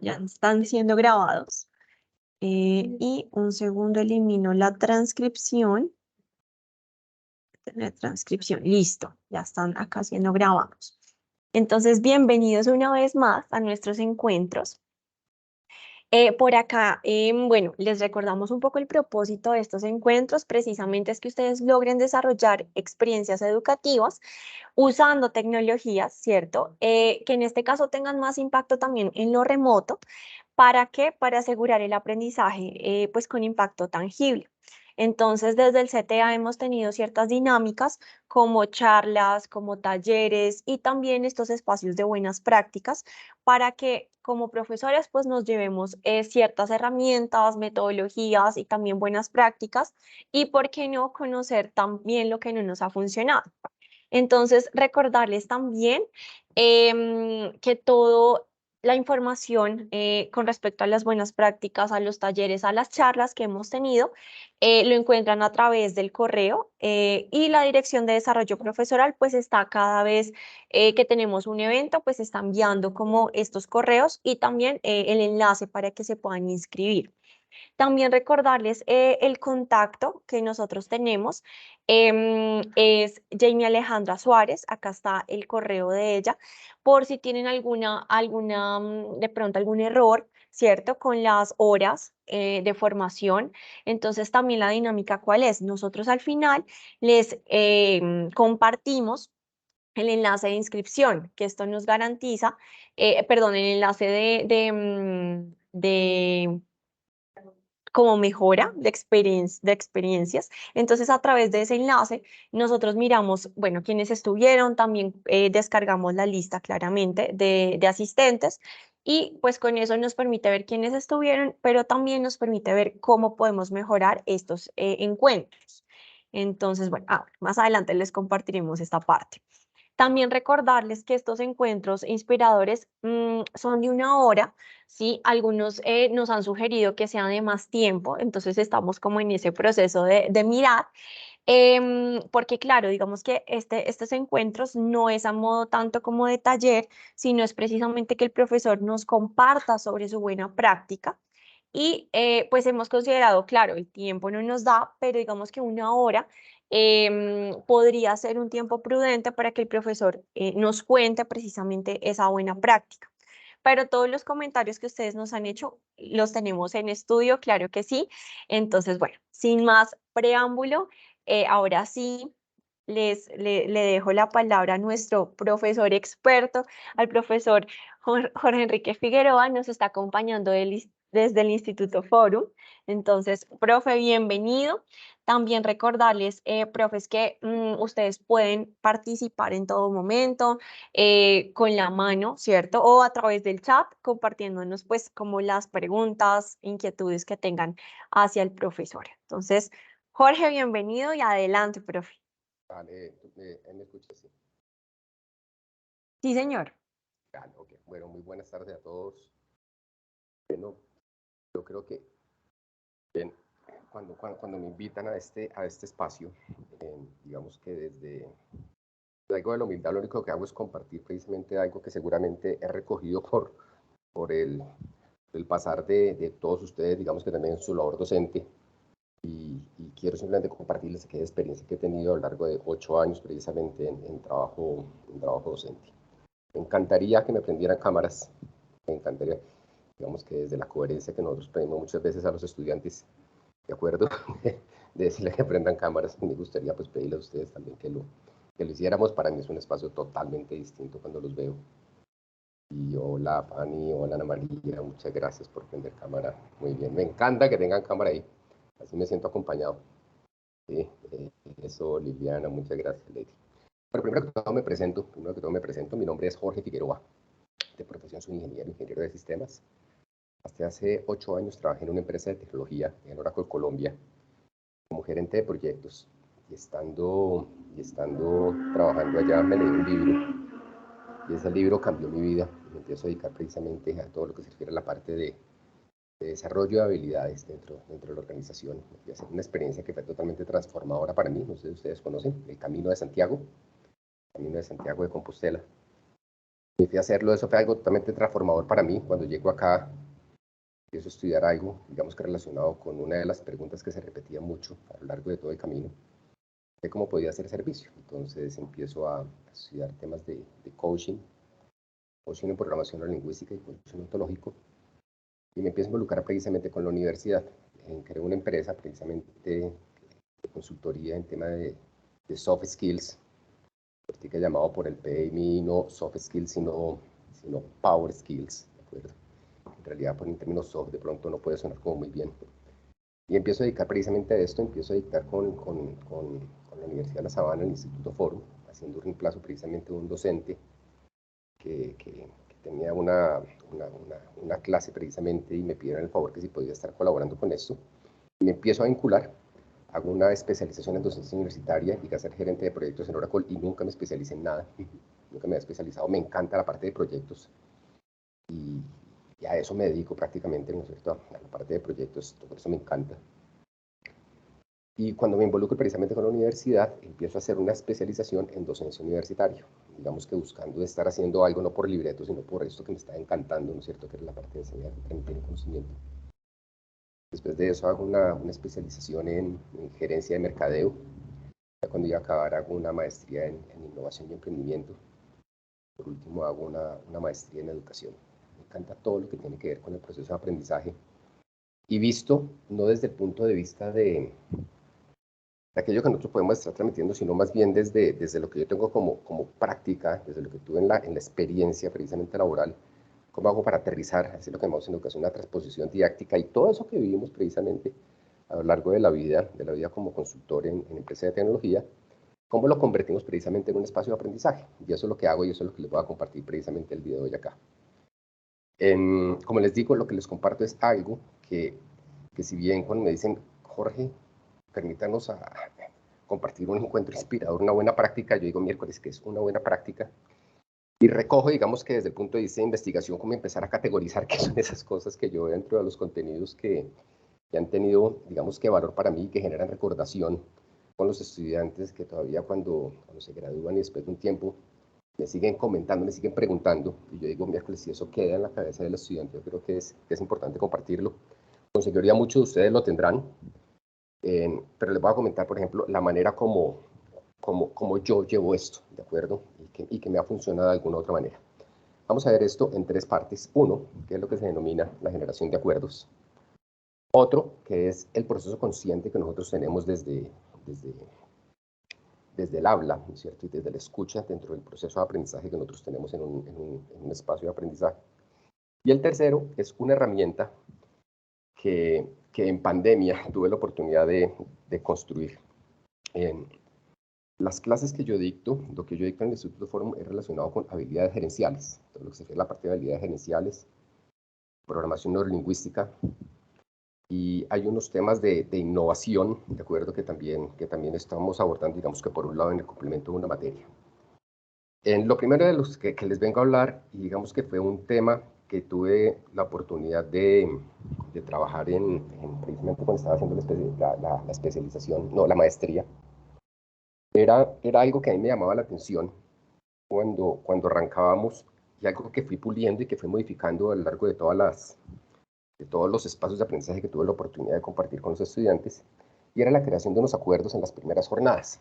ya están siendo grabados. Y un segundo elimino la transcripción. Tener transcripción, listo, ya están acá siendo grabados. Entonces, bienvenidos una vez más a nuestros encuentros. Por acá, bueno, les recordamos un poco el propósito de estos encuentros, precisamente es que ustedes logren desarrollar experiencias educativas usando tecnologías, ¿cierto? Que en este caso tengan más impacto también en lo remoto. ¿Para qué? Para asegurar el aprendizaje, pues con impacto tangible. Entonces, desde el CTA hemos tenido ciertas dinámicas como charlas, como talleres y también estos espacios de buenas prácticas para que como profesores pues nos llevemos ciertas herramientas, metodologías y también buenas prácticas y, ¿por qué no?, conocer también lo que no nos ha funcionado. Entonces, recordarles también que toda la información con respecto a las buenas prácticas, a los talleres, a las charlas que hemos tenido, lo encuentran a través del correo y la Dirección de Desarrollo Profesoral pues está cada vez que tenemos un evento, pues está enviando como estos correos y también el enlace para que se puedan inscribir. También recordarles el contacto que nosotros tenemos, es Jamie Alejandra Suárez, acá está el correo de ella, por si tienen de pronto algún error, ¿cierto? Con las horas de formación. Entonces también la dinámica, ¿cuál es? Nosotros al final les compartimos el enlace de inscripción, que esto nos garantiza, perdón, el enlace de como mejora de experiencias. Entonces, a través de ese enlace, nosotros miramos, bueno, quiénes estuvieron, también descargamos la lista claramente de asistentes y pues con eso nos permite ver quiénes estuvieron, pero también nos permite ver cómo podemos mejorar estos encuentros. Entonces, bueno, más adelante les compartiremos esta parte. También recordarles que estos encuentros inspiradores son de 1 hora, ¿sí? Algunos nos han sugerido que sean de más tiempo, entonces estamos como en ese proceso de mirar, porque claro, digamos que estos encuentros no es a modo tanto como de taller, sino es precisamente que el profesor nos comparta sobre su buena práctica. Y pues hemos considerado, claro, el tiempo no nos da, pero digamos que 1 hora podría ser un tiempo prudente para que el profesor nos cuente precisamente esa buena práctica. Pero todos los comentarios que ustedes nos han hecho los tenemos en estudio, claro que sí. Entonces, bueno, sin más preámbulo, ahora sí le dejo la palabra a nuestro profesor experto, al profesor Jorge Enrique Figueroa, nos está acompañando desde el Instituto Forum. Entonces, profe, bienvenido. También recordarles, profes, que ustedes pueden participar en todo momento con la mano, ¿cierto? O a través del chat, compartiéndonos pues como las preguntas, inquietudes que tengan hacia el profesor. Entonces, Jorge, bienvenido y adelante, profe. Vale, ¿me escuchas? Sí. Sí, señor. Vale, ok. Bueno, muy buenas tardes a todos. Bueno, yo creo que bien, cuando me invitan a este espacio, digamos que desde algo de la humildad lo único que hago es compartir precisamente algo que seguramente he recogido por el pasar de todos ustedes, digamos que también en su labor docente. Y quiero simplemente compartirles aquella experiencia que he tenido a lo largo de 8 años precisamente en trabajo docente. Me encantaría que me prendieran cámaras, me encantaría, digamos que desde la coherencia que nosotros pedimos muchas veces a los estudiantes, ¿de acuerdo? De decirle que prendan cámaras, me gustaría pues pedirles a ustedes también que lo hiciéramos. Para mí es un espacio totalmente distinto cuando los veo. Y hola Fanny, hola Ana María, muchas gracias por prender cámara, muy bien, me encanta que tengan cámara ahí, así me siento acompañado. Sí, eso Liliana, muchas gracias Lady. Pero primero que todo me presento, mi nombre es Jorge Figueroa. De profesión soy ingeniero de sistemas. Hasta hace 8 años trabajé en una empresa de tecnología en Oracle Colombia como gerente de proyectos. Y estando trabajando allá me leí un libro y ese libro cambió mi vida. Me empiezo a dedicar precisamente a todo lo que se refiere a la parte de desarrollo de habilidades dentro de la organización. Y ha sido una experiencia que fue totalmente transformadora para mí. No sé si ustedes conocen el Camino de Santiago de Compostela. Y fui a hacerlo, eso fue algo totalmente transformador para mí. Cuando llego acá, empiezo a estudiar algo, digamos que relacionado con una de las preguntas que se repetía mucho a lo largo de todo el camino, de cómo podía hacer servicio. Entonces empiezo a estudiar temas de coaching, coaching en programación neurolingüística y coaching ontológico, y me empiezo a involucrar precisamente con la universidad. Creé una empresa precisamente de consultoría en tema de soft skills, que llamado por el PMI no soft skills, sino power skills, ¿de acuerdo? En realidad, pues, en términos soft, de pronto no puede sonar como muy bien. Y empiezo a dedicar precisamente a esto, empiezo a dictar con la Universidad de La Sabana, el Instituto Forum, haciendo un reemplazo precisamente de un docente que tenía una clase precisamente y me pidieron el favor que si podía estar colaborando con esto. Y me empiezo a vincular, hago una especialización en docencia universitaria y a ser gerente de proyectos en Oracle y nunca me especialicé en nada, nunca me he especializado, me encanta la parte de proyectos y a eso me dedico prácticamente, ¿no es cierto? A la parte de proyectos, todo eso me encanta. Y cuando me involucro precisamente con la universidad, empiezo a hacer una especialización en docencia universitaria, digamos que buscando estar haciendo algo no por libreto, sino por esto que me está encantando, ¿no es cierto?, que es la parte de enseñar, que tiene conocimiento. Después de eso hago una especialización en gerencia de mercadeo. Ya cuando ya acabar hago una maestría en innovación y emprendimiento. Por último hago una maestría en educación. Me encanta todo lo que tiene que ver con el proceso de aprendizaje. Y visto no desde el punto de vista de aquello que nosotros podemos estar transmitiendo, sino más bien desde lo que yo tengo como práctica, desde lo que tuve en la experiencia precisamente laboral, cómo hago para aterrizar, así lo que llamamos en educación, una transposición didáctica y todo eso que vivimos precisamente a lo largo de la vida como consultor en empresas de tecnología, cómo lo convertimos precisamente en un espacio de aprendizaje. Y eso es lo que hago y eso es lo que les voy a compartir precisamente el día de hoy acá. Como les digo, lo que les comparto es algo que si bien cuando me dicen, Jorge, permítanos compartir un encuentro inspirador, una buena práctica, yo digo miércoles que es una buena práctica, y recojo, digamos que desde el punto de vista de investigación, cómo empezar a categorizar qué son esas cosas que yo veo dentro de los contenidos que han tenido, digamos que valor para mí, que generan recordación con los estudiantes que todavía cuando se gradúan y después de un tiempo me siguen comentando, me siguen preguntando, y yo digo miércoles, si eso queda en la cabeza del estudiante, yo creo que es importante compartirlo. Con seguridad muchos de ustedes lo tendrán, pero les voy a comentar, por ejemplo, la manera como yo llevo esto, ¿de acuerdo? Y que me ha funcionado de alguna otra manera. Vamos a ver esto en tres partes. Uno, que es lo que se denomina la generación de acuerdos. Otro, que es el proceso consciente que nosotros tenemos desde el habla, ¿no es cierto? Y desde la escucha dentro del proceso de aprendizaje que nosotros tenemos en un espacio de aprendizaje. Y el tercero es una herramienta que en pandemia tuve la oportunidad de construir. Las clases que yo dicto, lo que yo dicto en el Instituto Forum es relacionado con habilidades gerenciales, todo lo que se refiere a la parte de habilidades gerenciales, programación neurolingüística, y hay unos temas de innovación, de acuerdo, que también estamos abordando, digamos que por un lado en el complemento de una materia. En lo primero de los que les vengo a hablar, y digamos que fue un tema que tuve la oportunidad de trabajar precisamente cuando estaba haciendo la especialización, no, la maestría, era algo que a mí me llamaba la atención cuando arrancábamos, y algo que fui puliendo y que fui modificando a lo largo de todos los espacios de aprendizaje que tuve la oportunidad de compartir con los estudiantes, y era la creación de unos acuerdos en las primeras jornadas.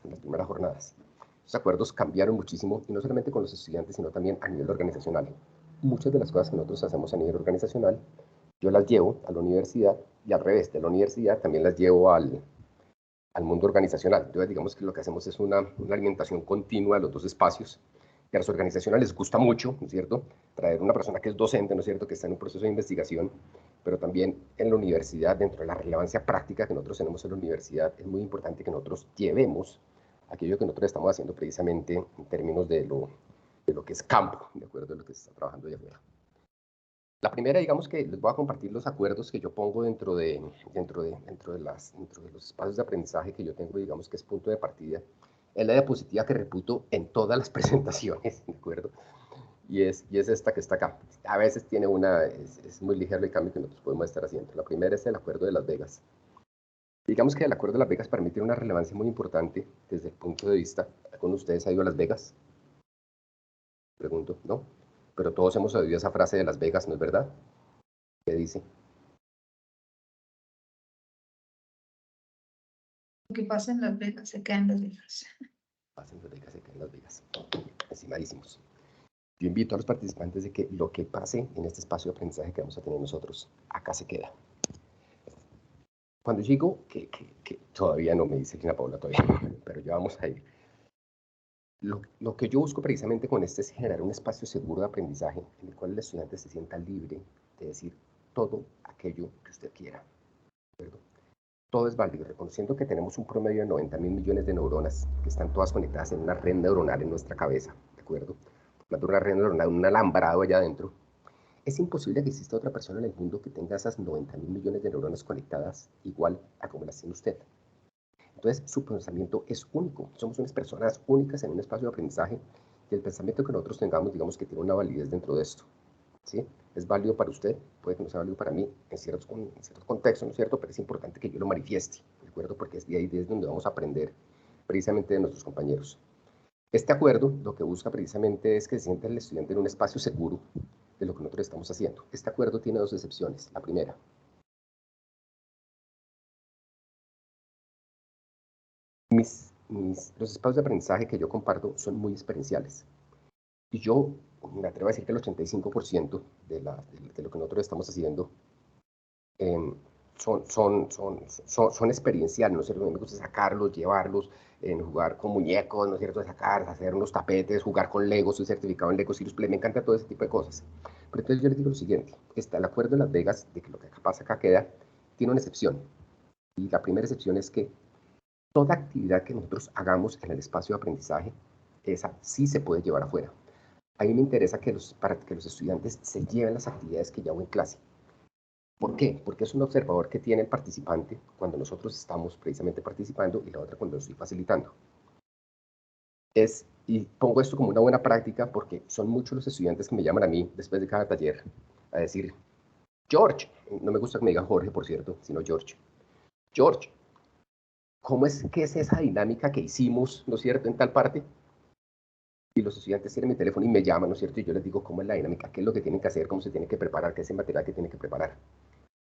Los acuerdos cambiaron muchísimo, y no solamente con los estudiantes, sino también a nivel organizacional. Muchas de las cosas que nosotros hacemos a nivel organizacional, yo las llevo a la universidad, y al revés, de la universidad también las llevo al mundo organizacional. Entonces, digamos que lo que hacemos es una alimentación continua de los dos espacios, que a las organizaciones les gusta mucho, ¿no es cierto?, traer una persona que es docente, ¿no es cierto?, que está en un proceso de investigación, pero también en la universidad, dentro de la relevancia práctica que nosotros tenemos en la universidad, es muy importante que nosotros llevemos aquello que nosotros estamos haciendo precisamente en términos de lo que es campo, de acuerdo, de lo que se está trabajando allá afuera. La primera, digamos que les voy a compartir los acuerdos que yo pongo dentro de los espacios de aprendizaje que yo tengo, digamos que es punto de partida. Es la diapositiva que reputo en todas las presentaciones, ¿de acuerdo? Y es esta que está acá. A veces tiene es muy ligero el cambio que nosotros podemos estar haciendo. La primera es el Acuerdo de Las Vegas. Digamos que el Acuerdo de Las Vegas permite una relevancia muy importante desde el punto de vista, ¿alguno de ustedes ha ido a Las Vegas? Pregunto, ¿no? pero todos hemos oído esa frase de Las Vegas, ¿no es verdad? ¿Qué dice? Lo que pasa en Las Vegas se queda en Las Vegas. Pasa en Las Vegas, se queda en Las Vegas. Encimadísimos. Yo invito a los participantes de que lo que pase en este espacio de aprendizaje que vamos a tener nosotros, acá se queda. Cuando digo que todavía no me dice Lina Paula todavía, pero ya vamos a ir. Lo que yo busco precisamente con este es generar un espacio seguro de aprendizaje en el cual el estudiante se sienta libre de decir todo aquello que usted quiera. ¿De acuerdo? Todo es válido, reconociendo que tenemos un promedio de 90.000 millones de neuronas que están todas conectadas en una red neuronal en nuestra cabeza, ¿de acuerdo? Una red neuronal, un alambrado allá adentro. Es imposible que exista otra persona en el mundo que tenga esas 90.000 millones de neuronas conectadas igual a como las tiene usted. Entonces, su pensamiento es único. Somos unas personas únicas en un espacio de aprendizaje y el pensamiento que nosotros tengamos, digamos que tiene una validez dentro de esto. ¿Sí? Es válido para usted, puede que no sea válido para mí en ciertos contextos, ¿no es cierto? Pero es importante que yo lo manifieste, ¿de acuerdo? Porque es de ahí desde donde vamos a aprender precisamente de nuestros compañeros. Este acuerdo lo que busca precisamente es que se sienta el estudiante en un espacio seguro de lo que nosotros estamos haciendo. Este acuerdo tiene dos excepciones. La primera, los espacios de aprendizaje que yo comparto son muy experienciales. Y yo me atrevo a decir que el 85% de lo que nosotros estamos haciendo son experienciales, ¿no es cierto? Me gusta sacarlos, llevarlos, jugar con muñecos, ¿no es cierto? Sacar, hacer unos tapetes, jugar con Legos, soy certificado en Lego Sirius Play, me encanta todo ese tipo de cosas. Pero entonces yo les digo lo siguiente, está el acuerdo de Las Vegas de que lo que pasa acá queda, tiene una excepción. Y la primera excepción es que toda actividad que nosotros hagamos en el espacio de aprendizaje, esa sí se puede llevar afuera. A mí me interesa para que los estudiantes se lleven las actividades que yo hago en clase. ¿Por qué? Porque es un observador que tiene el participante cuando nosotros estamos precisamente participando y la otra cuando lo estoy facilitando. Y pongo esto como una buena práctica porque son muchos los estudiantes que me llaman a mí después de cada taller a decir, George, no me gusta que me digan Jorge, por cierto, sino George. George, ¿qué es esa dinámica que hicimos, ¿no es cierto?, en tal parte? Y los estudiantes tienen mi teléfono y me llaman, ¿no es cierto? Y yo les digo cómo es la dinámica, qué es lo que tienen que hacer, cómo se tiene que preparar, qué es el material que tienen que preparar.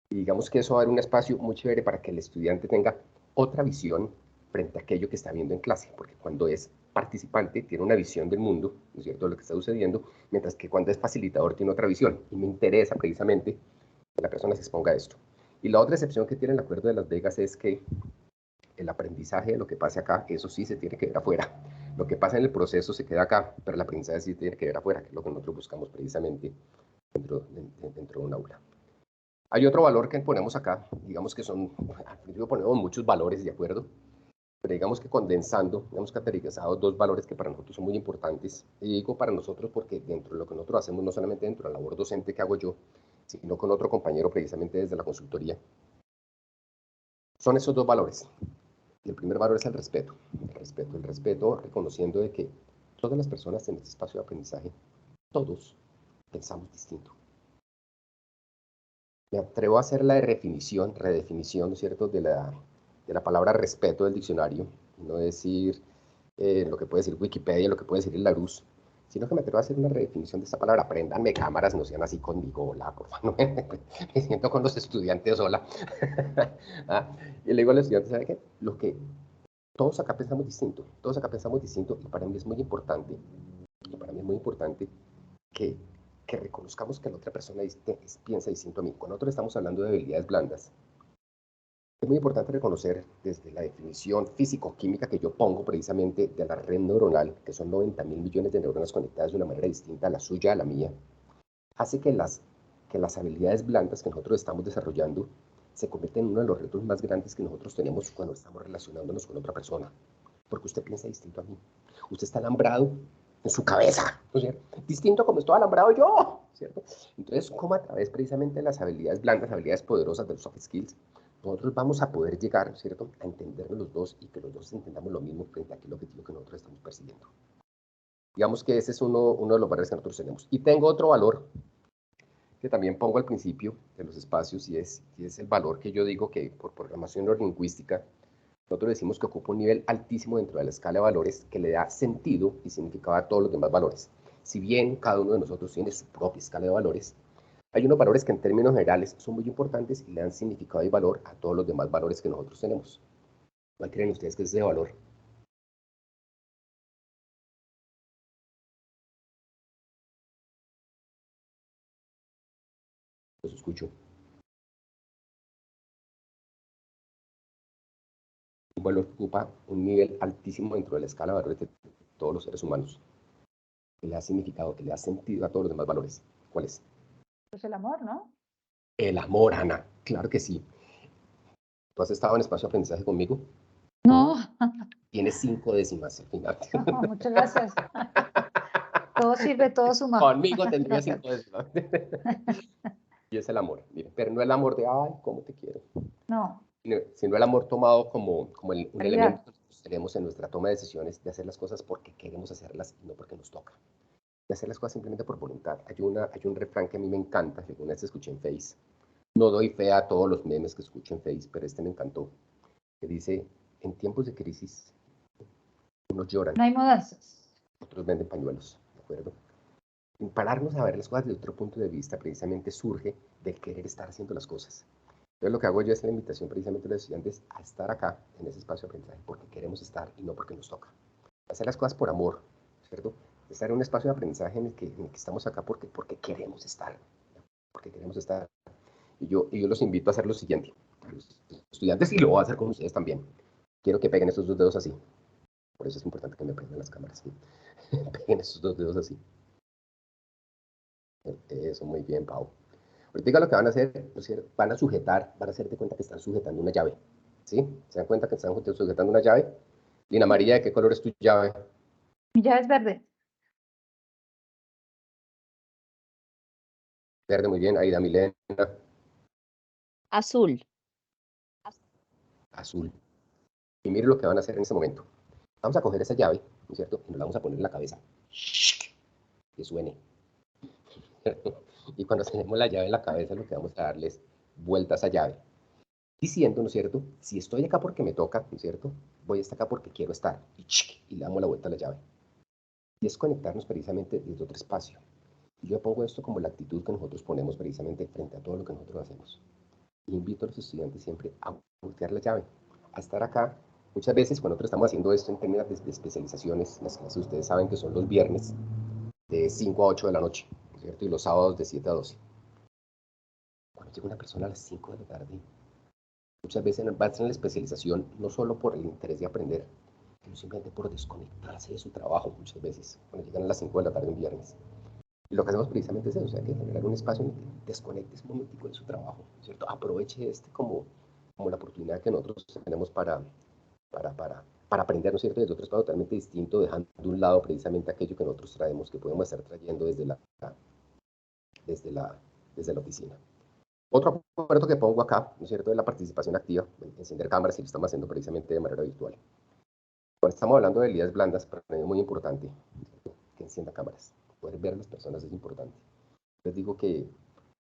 Y digamos que eso va a dar un espacio muy chévere para que el estudiante tenga otra visión frente a aquello que está viendo en clase, porque cuando es participante tiene una visión del mundo, ¿no es cierto?, de lo que está sucediendo, mientras que cuando es facilitador tiene otra visión. Y me interesa precisamente que la persona se exponga a esto. Y la otra excepción que tiene el Acuerdo de Las Vegas es que el aprendizaje de lo que pase acá, eso sí se tiene que ver afuera. Lo que pasa en el proceso se queda acá, pero el aprendizaje sí tiene que ver afuera, que es lo que nosotros buscamos precisamente dentro de un aula. Hay otro valor que ponemos acá, digamos que al principio ponemos muchos valores, ¿de acuerdo? Pero digamos que condensando, hemos categorizado dos valores que para nosotros son muy importantes. Y digo para nosotros porque dentro de lo que nosotros hacemos, no solamente dentro de la labor docente que hago yo, sino con otro compañero precisamente desde la consultoría, son esos dos valores. Y el primer valor es el respeto. El respeto reconociendo de que todas las personas en este espacio de aprendizaje, todos pensamos distinto. Me atrevo a hacer la redefinición, ¿no es cierto?, de la palabra respeto del diccionario, no decir lo que puede decir Wikipedia, lo que puede decir el Larousse, sino que me atrevo a hacer una redefinición de esta palabra. Apréndanme cámaras, no sean así conmigo, hola, por favor, me siento con los estudiantes, hola. Y le digo a los estudiantes, ¿sabe qué? Todos acá pensamos distinto, y para mí es muy importante, que reconozcamos que la otra persona piensa distinto a mí. Cuando nosotros estamos hablando de habilidades blandas, es muy importante reconocer desde la definición físico-química que yo pongo precisamente de la red neuronal, que son 90.000 millones de neuronas conectadas de una manera distinta a la suya, a la mía, hace que las habilidades blandas que nosotros estamos desarrollando se convierten en uno de los retos más grandes que nosotros tenemos cuando estamos relacionándonos con otra persona. Porque usted piensa distinto a mí. Usted está alambrado en su cabeza, ¿no es cierto? Distinto como estoy alambrado yo, ¿cierto? Entonces, como a través precisamente de las habilidades blandas, habilidades poderosas de los soft skills, nosotros vamos a poder llegar, ¿cierto?, a entendernos los dos y que los dos entendamos lo mismo frente a aquel objetivo que nosotros estamos persiguiendo. Digamos que ese es uno de los valores que nosotros tenemos. Y tengo otro valor que también pongo al principio de los espacios y es el valor que yo digo que por programación neurolingüística nosotros decimos que ocupa un nivel altísimo dentro de la escala de valores que le da sentido y significado a todos los demás valores. si bien cada uno de nosotros tiene su propia escala de valores, hay unos valores que en términos generales son muy importantes y le dan significado y valor a todos los demás valores que nosotros tenemos. ¿Cuál creen ustedes que es ese valor? Los escucho. Un valor que ocupa un nivel altísimo dentro de la escala de valores de todos los seres humanos, que le da significado, que le da sentido a todos los demás valores. ¿Cuál es? Pues el amor, ¿no? El amor, Ana. Claro que sí. ¿Tú has estado en espacio de aprendizaje conmigo? No, Tienes 5 décimas al final. muchas gracias. Todo sirve, todo suma. Conmigo tendría 5 décimas. Y es el amor, mire, pero no el amor de, ay, cómo te quiero, No, sino el amor tomado como un calidad. elemento que nosotros tenemos en nuestra toma de decisiones de hacer las cosas porque queremos hacerlas y no porque nos toca. De hacer las cosas simplemente por voluntad. Hay un refrán que a mí me encanta, que alguna vez escuché en Face. No doy fe a todos los memes que escucho en Face, pero este me encantó. Que dice, en tiempos de crisis, unos lloran, No hay mudanzas. otros venden pañuelos, ¿de acuerdo? Y pararnos a ver las cosas desde otro punto de vista precisamente surge del querer estar haciendo las cosas. Entonces lo que hago yo es la invitación precisamente a los estudiantes a estar acá, en ese espacio de aprendizaje, porque queremos estar y no porque nos toca. Hacer las cosas por amor, ¿cierto? Estar en un espacio de aprendizaje en el que estamos acá porque queremos estar, porque queremos estar. Y yo los invito a hacer lo siguiente, a los estudiantes, y lo voy a hacer con ustedes también. Quiero que peguen estos dos dedos así. Por eso es importante que me peguen las cámaras. Peguen estos dos dedos así. Eso, muy bien, Pau. Ahorita lo que van a hacer, van a sujetar, van a hacer de cuenta que están sujetando una llave. ¿Sí? ¿Se dan cuenta que están sujetando una llave? Lina María, ¿de qué color es tu llave? Mi llave es verde. Verde, muy bien. Aida Milena, Azul. azul. Y mire lo que van a hacer en este momento. Vamos a coger esa llave, ¿no es cierto? Y nos la vamos a poner en la cabeza. Que suene. Y cuando tenemos la llave en la cabeza, lo que vamos a darle es vuelta a esa llave. Diciendo, ¿no es cierto? Si estoy acá porque me toca, ¿no es cierto? Voy a estar acá porque quiero estar. Y le damos la vuelta a la llave. Y es conectarnos precisamente desde otro espacio. Y yo pongo esto como la actitud que nosotros ponemos precisamente frente a todo lo que nosotros hacemos. Y invito a los estudiantes siempre a voltear la llave, a estar acá. Muchas veces cuando nosotros estamos haciendo esto en términos de especializaciones, las clases ustedes saben que son los viernes de 5 a 8 de la noche, ¿no es cierto? Y los sábados de 7 a 12. Cuando llega una persona a las 5 de la tarde, muchas veces va a tener la especialización no solo por el interés de aprender, sino simplemente por desconectarse de su trabajo muchas veces, cuando llegan a las 5 de la tarde un viernes. Y lo que hacemos precisamente es eso, o sea, que generar un espacio en el que desconectes un momentico de su trabajo, ¿cierto? Aproveche como la oportunidad que nosotros tenemos para aprender, ¿no es cierto?, desde otro espacio totalmente distinto, dejando de un lado precisamente aquello que nosotros traemos, que podemos estar trayendo desde la, desde la oficina. Otro acuerdo que pongo acá, ¿no es cierto?, es la participación activa, encender cámaras, y lo estamos haciendo precisamente de manera virtual. Cuando estamos hablando de habilidades blandas, para mí es muy importante, ¿cierto?, que encienda cámaras. Poder ver a las personas es importante. Les digo que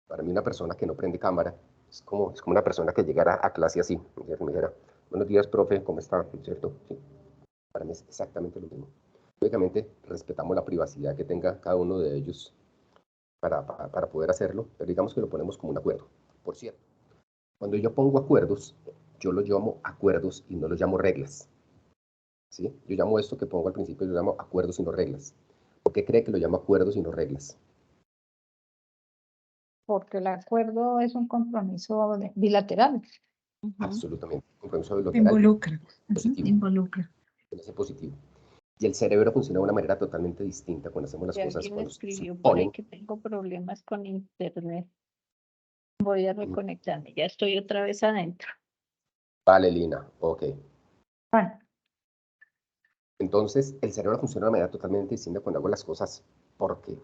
para mí una persona que no prende cámara es como una persona que llegara a clase así, ¿cierto? Me dijera, buenos días, profe, ¿cómo está? ¿Cierto? Sí. Para mí es exactamente lo mismo. Lógicamente, respetamos la privacidad que tenga cada uno de ellos para poder hacerlo, pero digamos que lo ponemos como un acuerdo. Por cierto, cuando yo pongo acuerdos, yo los llamo acuerdos y no los llamo reglas. ¿Sí? Yo llamo esto que pongo al principio, yo llamo acuerdos y no reglas. ¿Por qué cree que lo llamo acuerdos y no reglas? Porque el acuerdo es un compromiso bilateral. Absolutamente. Compromiso bilateral Involucra. positivo. Involucra. Tiene que ser positivo. Y el cerebro funciona de una manera totalmente distinta cuando hacemos las Y cosas, alguien me cuando se escribió por ahí ponen. que tengo problemas con internet. Voy a reconectarme. Ya estoy otra vez adentro. Vale, Lina, ok. Bueno, Entonces, el cerebro funciona de una manera totalmente distinta cuando hago las cosas porque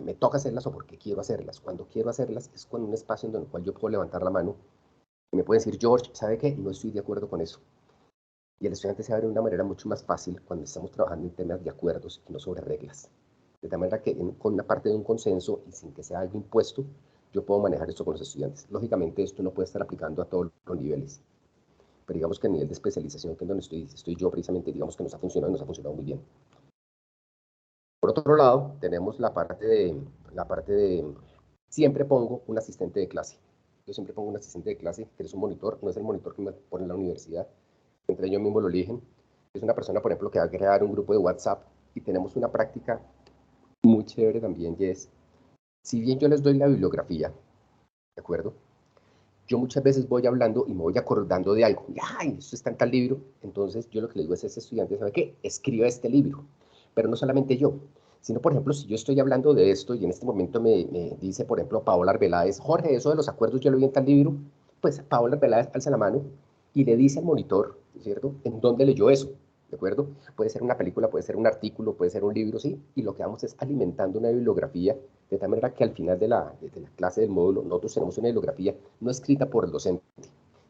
me toca hacerlas o porque quiero hacerlas. Cuando quiero hacerlas es con un espacio en el cual yo puedo levantar la mano y me pueden decir, George, ¿sabe qué? No estoy de acuerdo con eso. Y el estudiante se abre de una manera mucho más fácil cuando estamos trabajando en temas de acuerdos y no sobre reglas. De tal manera que con una parte de un consenso y sin que sea algo impuesto, yo puedo manejar esto con los estudiantes. Lógicamente, esto no puede estar aplicando a todos los niveles. Pero digamos que a nivel de especialización, que es donde estoy yo precisamente, digamos que nos ha funcionado muy bien. Por otro lado, tenemos la parte de, siempre pongo un asistente de clase. Yo siempre pongo un asistente de clase, que es un monitor, no es el monitor que me pone en la universidad, entre ellos mismos lo eligen. Es una persona, por ejemplo, que va a crear un grupo de WhatsApp, y tenemos una práctica muy chévere también, y es, si bien yo les doy la bibliografía, ¿de acuerdo? Yo muchas veces voy hablando y me voy acordando de algo. Y, ay, eso está en tal libro. Entonces, yo lo que le digo es a ese estudiante, ¿sabe qué? Escriba este libro. Pero no solamente yo, sino, por ejemplo, si yo estoy hablando de esto y en este momento me dice, por ejemplo, Paola Arbeláez, Jorge, eso de los acuerdos yo lo vi en tal libro, pues Paola Arbeláez alza la mano y le dice al monitor, ¿cierto?, en dónde leyó eso, ¿de acuerdo? Puede ser una película, puede ser un artículo, puede ser un libro, ¿sí? Y lo que vamos es alimentando una bibliografía, de tal manera que al final de la clase del módulo nosotros tenemos una bibliografía no escrita por el docente,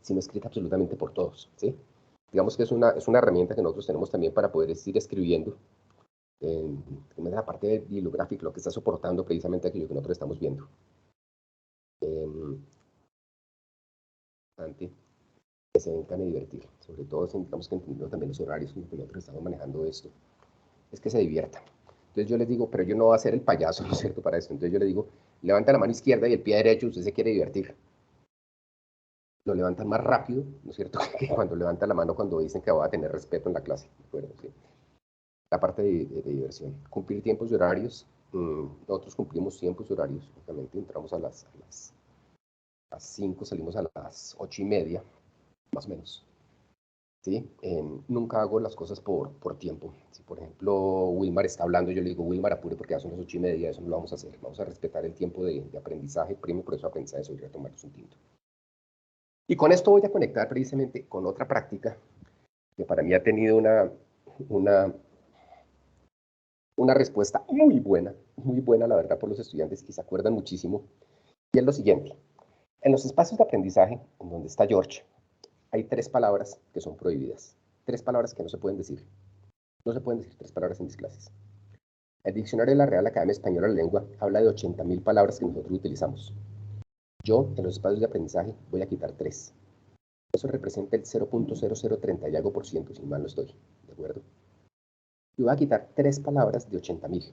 sino escrita absolutamente por todos, ¿sí? Digamos que es una herramienta que nosotros tenemos también para poder ir escribiendo en la parte bibliográfica, lo que está soportando precisamente aquello que nosotros estamos viendo. Que se vengan a divertir, sobre todo si digamos que entendiendo también los horarios con los que nosotros estamos manejando esto, es que se diviertan. Entonces yo les digo, pero yo no voy a ser el payaso, ¿no es cierto?, para eso. Entonces yo les digo, levanta la mano izquierda y el pie derecho, usted se quiere divertir. Lo levantan más rápido, ¿no es cierto?, que cuando levantan la mano cuando dicen que va a tener respeto en la clase, ¿de acuerdo? ¿Sí? La parte de diversión. Cumplir tiempos y horarios. Nosotros cumplimos tiempos y horarios. Obviamente entramos a las 5, salimos a las 8:30, más o menos. ¿Sí? Nunca hago las cosas por tiempo. Si, por ejemplo, Wilmar está hablando, yo le digo, Wilmar, apure porque ya son las 8:30, eso no lo vamos a hacer. Vamos a respetar el tiempo de aprendizaje. Primero, por eso aprendizaje, eso voy a tomarnos un tinto. Y con esto voy a conectar precisamente con otra práctica que para mí ha tenido una respuesta muy buena, la verdad, por los estudiantes, y se acuerdan muchísimo. Y es lo siguiente. En los espacios de aprendizaje, en donde está George, hay 3 palabras que son prohibidas. 3 palabras que no se pueden decir. No se pueden decir 3 palabras en mis clases. El diccionario de la Real Academia Española de la Lengua habla de 80.000 palabras que nosotros utilizamos. Yo, en los espacios de aprendizaje, voy a quitar 3. Eso representa el 0.0030 y algo por ciento, si mal no estoy. ¿De acuerdo? Y voy a quitar 3 palabras de 80.000.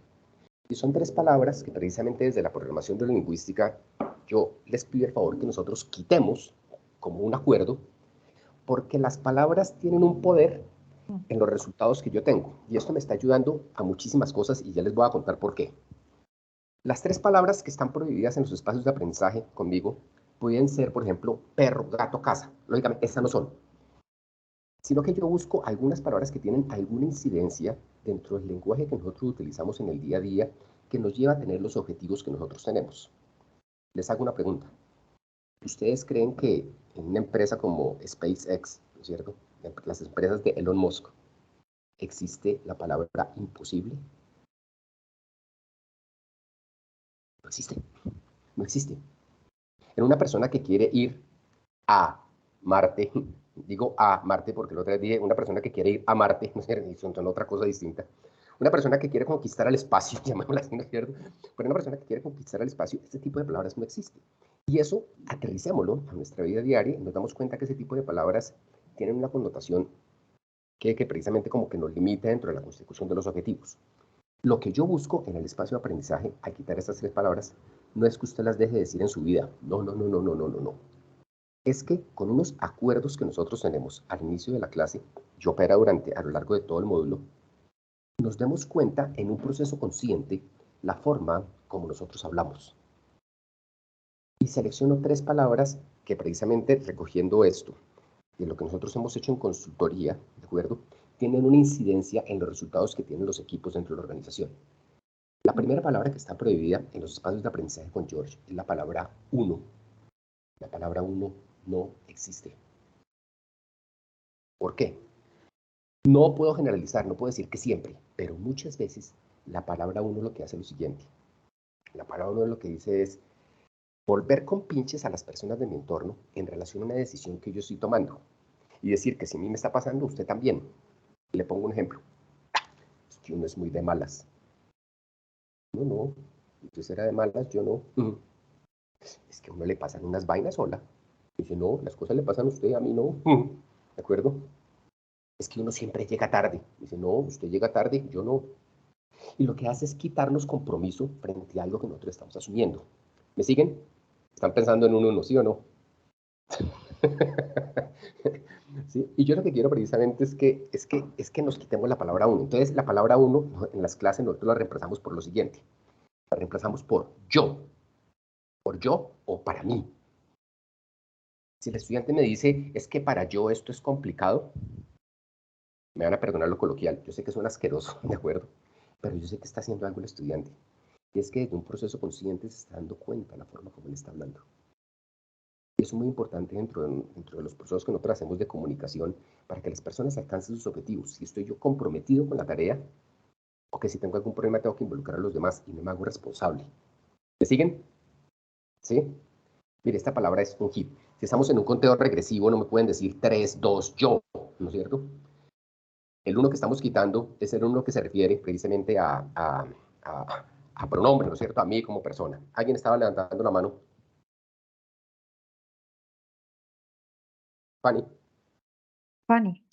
Y son 3 palabras que precisamente desde la programación de la lingüística yo les pido el favor que nosotros quitemos como un acuerdo, porque las palabras tienen un poder en los resultados que yo tengo. Y esto me está ayudando a muchísimas cosas y ya les voy a contar por qué. Las 3 palabras que están prohibidas en los espacios de aprendizaje conmigo pueden ser, por ejemplo, perro, gato, casa. Lógicamente, esas no son. Sino que yo busco algunas palabras que tienen alguna incidencia dentro del lenguaje que nosotros utilizamos en el día a día, que nos lleva a tener los objetivos que nosotros tenemos. Les hago una pregunta. ¿Ustedes creen que en una empresa como SpaceX, ¿no es cierto?, las empresas de Elon Musk, existe la palabra imposible? No existe. No existe. En una persona que quiere ir a Marte, digo a Marte porque el otro día dije una persona que quiere ir a Marte, ¿no es cierto?, son otra cosa distinta. Una persona que quiere conquistar el espacio, llamémosla así, ¿no es cierto? Pero una persona que quiere conquistar el espacio, este tipo de palabras no existe. Y eso, aterricémoslo a nuestra vida diaria y nos damos cuenta que ese tipo de palabras tienen una connotación que precisamente como que nos limita dentro de la consecución de los objetivos. Lo que yo busco en el espacio de aprendizaje, al quitar estas 3 palabras, no es que usted las deje de decir en su vida. No, no, no, no, no, no, no, no. Es que con unos acuerdos que nosotros tenemos al inicio de la clase, yo opera a lo largo de todo el módulo, nos demos cuenta en un proceso consciente la forma como nosotros hablamos. Y selecciono 3 palabras que precisamente recogiendo esto, de lo que nosotros hemos hecho en consultoría, ¿de acuerdo?, tienen una incidencia en los resultados que tienen los equipos dentro de la organización. La primera palabra que está prohibida en los espacios de aprendizaje con George es la palabra uno. La palabra uno no existe. ¿Por qué? No puedo generalizar, no puedo decir que siempre, pero muchas veces la palabra uno lo que hace es lo siguiente. La palabra uno lo que dice es volver con pinches a las personas de mi entorno en relación a una decisión que yo estoy tomando. Y decir que si a mí me está pasando, usted también. Le pongo un ejemplo. Es que uno es muy de malas. No, usted será de malas, yo no. Es que a uno le pasan unas vainas sola. Dice, no, las cosas le pasan a usted, a mí no. ¿De acuerdo? Es que uno siempre llega tarde. Dice, no, usted llega tarde, yo no. Y lo que hace es quitarnos compromiso frente a algo que nosotros estamos asumiendo. ¿Me siguen? ¿Están pensando en un uno, sí o no? ¿Sí? Y yo lo que quiero precisamente es que nos quitemos la palabra uno. Entonces, la palabra uno en las clases nosotros la reemplazamos por lo siguiente. La reemplazamos por yo o para mí. Si el estudiante me dice, es que para yo esto es complicado, me van a perdonar lo coloquial, yo sé que suena asqueroso, ¿de acuerdo? Pero yo sé que está haciendo algo el estudiante. Y es que desde un proceso consciente se está dando cuenta de la forma como él está hablando. Y eso es muy importante dentro de los procesos que nosotros hacemos de comunicación para que las personas alcancen sus objetivos. Si estoy yo comprometido con la tarea, o que si tengo algún problema tengo que involucrar a los demás y no me hago responsable. ¿Me siguen? ¿Sí? Mire, esta palabra es un hit. Si estamos en un conteo regresivo, no me pueden decir 3, 2, yo, ¿no es cierto? El uno que estamos quitando es el uno que se refiere precisamente a pronombre, ¿no es cierto? A mí como persona. ¿Alguien estaba levantando la mano? Fanny. Fanny.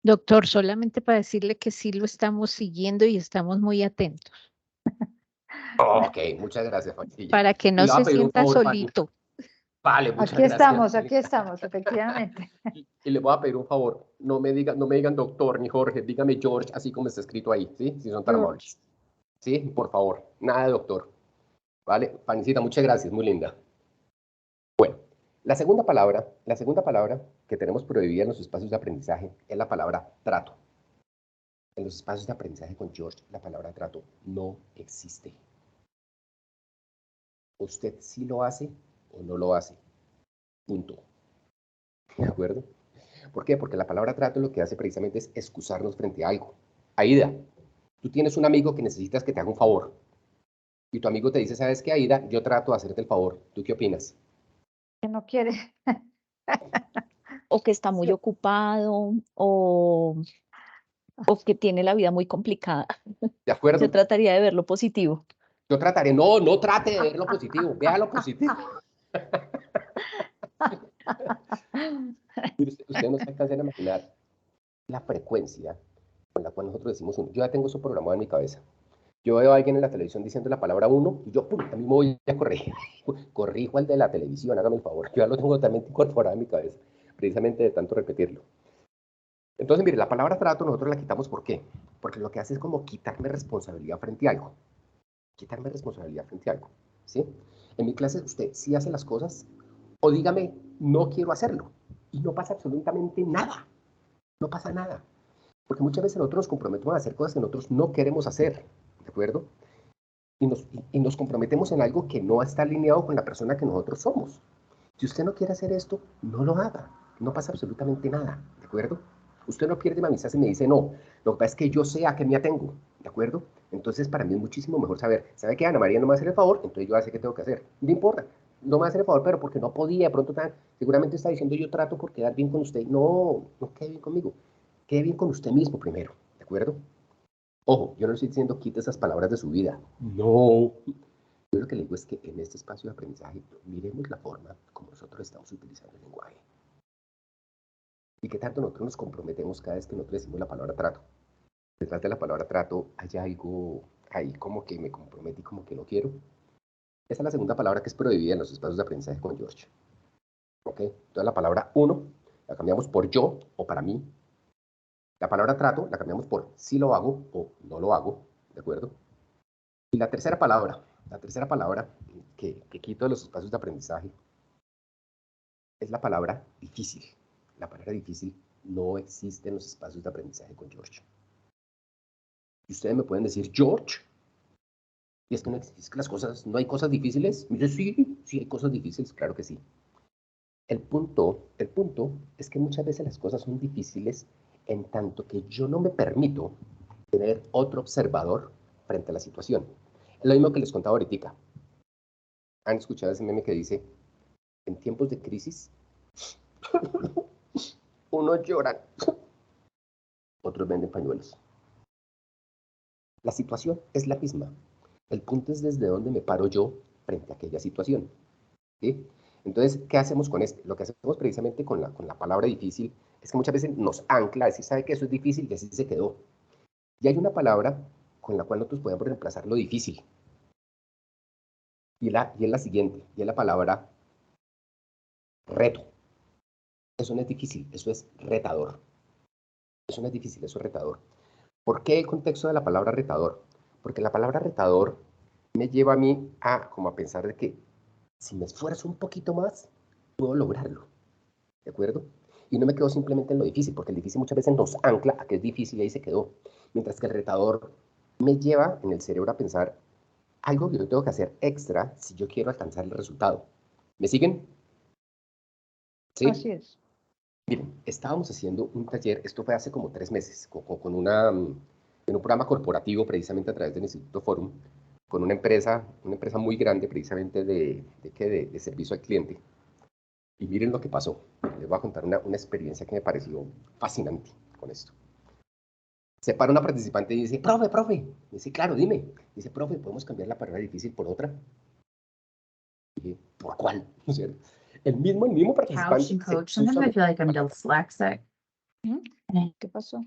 Doctor, solamente para decirle que sí lo estamos siguiendo y estamos muy atentos, Ok, muchas gracias, Fanny. para que Y no le voy se a pedir un sienta favor, Fanny. solito. Vale, muchas gracias. Aquí estamos, efectivamente. Y le voy a pedir un favor, no me digan doctor ni Jorge, dígame George, así como está escrito ahí, ¿sí? Si son tan George. amables. ¿Sí? Por favor, nada de doctor. ¿Vale? Fanicita, muchas gracias, muy linda. Bueno, la segunda palabra que tenemos prohibida en los espacios de aprendizaje es la palabra trato. En los espacios de aprendizaje con George, la palabra trato no existe. Usted sí lo hace o no lo hace. Punto. ¿De acuerdo? ¿Por qué? Porque la palabra trato lo que hace precisamente es excusarnos frente a algo. Aida, tú tienes un amigo que necesitas que te haga un favor. Y tu amigo te dice, ¿sabes qué, Aida? Yo trato de hacerte el favor. ¿Tú qué opinas? Que no quiere. O que está muy Sí. ocupado, o que tiene la vida muy complicada. ¿De acuerdo? Yo trataría de ver lo positivo. Yo trataré, no trate de ver lo positivo, vea lo positivo. Usted no se alcanza a imaginar la frecuencia con la cual nosotros decimos uno. Yo ya tengo eso programado en mi cabeza. Yo veo a alguien en la televisión diciendo la palabra uno y yo, ¡pum!, a mí me voy a corregir. Corrijo al de la televisión, hágame el favor. Yo ya lo tengo totalmente incorporado en mi cabeza, precisamente de tanto repetirlo. Entonces, mire, la palabra trato nosotros la quitamos, ¿por qué? Porque lo que hace es como quitarme responsabilidad frente a algo. Quitarme responsabilidad frente a algo, ¿sí? En mi clase usted sí hace las cosas o dígame, no quiero hacerlo. Y no pasa absolutamente nada. No pasa nada. Porque muchas veces nosotros nos comprometemos a hacer cosas que nosotros no queremos hacer, ¿de acuerdo? Y nos comprometemos en algo que no está alineado con la persona que nosotros somos. Si usted no quiere hacer esto, no lo haga. No pasa absolutamente nada, ¿de acuerdo? Usted no pierde mi amistad si me dice no. Lo que pasa es que yo sé a qué me atengo, ¿de acuerdo? Entonces, para mí es muchísimo mejor saber, ¿sabe qué? Ana María no me va a hacer el favor, entonces yo ya sé qué tengo que hacer. No importa, no me va a hacer el favor, pero porque no podía, de pronto seguramente está diciendo yo trato por quedar bien con usted. No, no quede bien conmigo. Quede bien con usted mismo primero, ¿de acuerdo? Ojo, yo no estoy diciendo quite esas palabras de su vida. No. Yo lo que le digo es que en este espacio de aprendizaje miremos la forma como nosotros estamos utilizando el lenguaje. Y qué tanto nosotros nos comprometemos cada vez que nosotros decimos la palabra trato. Detrás de la palabra trato hay algo ahí como que me comprometí, como que no quiero. Esa es la segunda palabra que es prohibida en los espacios de aprendizaje con George. ¿Ok? Entonces la palabra uno la cambiamos por yo o para mí. La palabra trato la cambiamos por sí lo hago o no lo hago. ¿De acuerdo? Y la tercera palabra que quito de los espacios de aprendizaje es la palabra difícil. La palabra difícil no existe en los espacios de aprendizaje con George. Y ustedes me pueden decir, George, y es que no existe las cosas, no hay cosas difíciles. Y yo, sí hay cosas difíciles, claro que sí. El punto es que muchas veces las cosas son difíciles en tanto que yo no me permito tener otro observador frente a la situación. Es lo mismo que les contaba ahorita. ¿Han escuchado ese meme que dice, en tiempos de crisis, unos lloran, otros venden pañuelos? La situación es la misma. El punto es desde dónde me paro yo frente a aquella situación. ¿Sí? Entonces, ¿qué hacemos con esto? Lo que hacemos precisamente con la palabra difícil es que muchas veces nos ancla a decir, ¿sabe que eso es difícil? Y así se quedó. Y hay una palabra con la cual nosotros podemos reemplazar lo difícil. Y es la siguiente, y es la palabra reto. Eso no es difícil, eso es retador. Eso no es difícil, eso es retador. ¿Por qué el contexto de la palabra retador? Porque la palabra retador me lleva a mí como a pensar de que si me esfuerzo un poquito más, puedo lograrlo. ¿De acuerdo? Y no me quedo simplemente en lo difícil, porque el difícil muchas veces nos ancla a que es difícil y ahí se quedó. Mientras que el retador me lleva en el cerebro a pensar algo que yo tengo que hacer extra si yo quiero alcanzar el resultado. ¿Me siguen? ¿Sí? Así es. Miren, estábamos haciendo un taller, esto fue hace como 3 meses, en un programa corporativo precisamente a través del Instituto Forum, con una empresa muy grande precisamente de servicio al cliente. Y miren lo que pasó. Les voy a contar una experiencia que me pareció fascinante con esto. Se para una participante y dice, profe. Dice, claro, dime. Dice, profe, ¿podemos cambiar la palabra difícil por otra? Y dije, ¿por cuál? ¿No es cierto? El mismo participante. Couch and coach. Sometimes I feel like I'm dyslexic. ¿Qué pasó?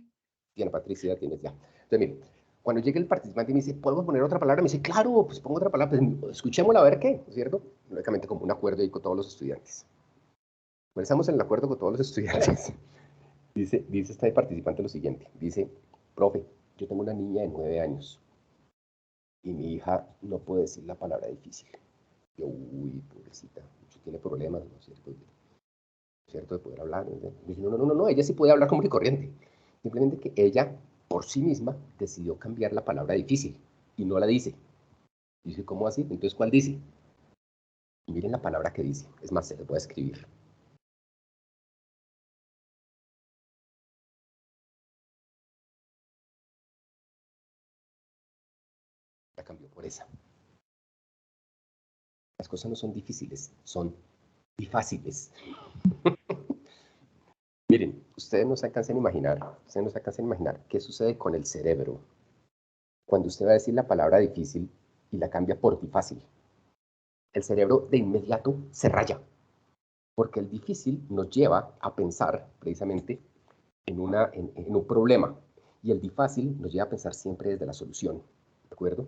Diana Patricia, ya tienes ya. Entonces, miren, cuando llega el participante y me dice, ¿podemos poner otra palabra? Me dice, claro, pues pongo otra palabra, pues escuchémosla a ver qué, ¿no es cierto? Lógicamente como un acuerdo ahí con todos los estudiantes. Bueno, estamos en el acuerdo con todos los estudiantes. Dice este participante lo siguiente, dice, profe, yo tengo una niña de 9 años y mi hija no puede decir la palabra difícil. Yo, uy, pobrecita, tiene problemas, ¿no es cierto? ¿Cierto? De poder hablar. ¿No? Dije, no, ella sí puede hablar común y corriente. Simplemente que ella, por sí misma, decidió cambiar la palabra difícil y no la dice. Dice, ¿cómo así? Entonces, ¿cuál dice? Y miren la palabra que dice. Es más, se les voy a escribir. La cambió por esa. Las cosas no son difíciles, son fáciles. Miren, ustedes no se alcanzan a imaginar qué sucede con el cerebro cuando usted va a decir la palabra difícil y la cambia por fácil. El cerebro de inmediato se raya, porque el difícil nos lleva a pensar precisamente en un problema, y el difícil nos lleva a pensar siempre desde la solución, ¿de acuerdo?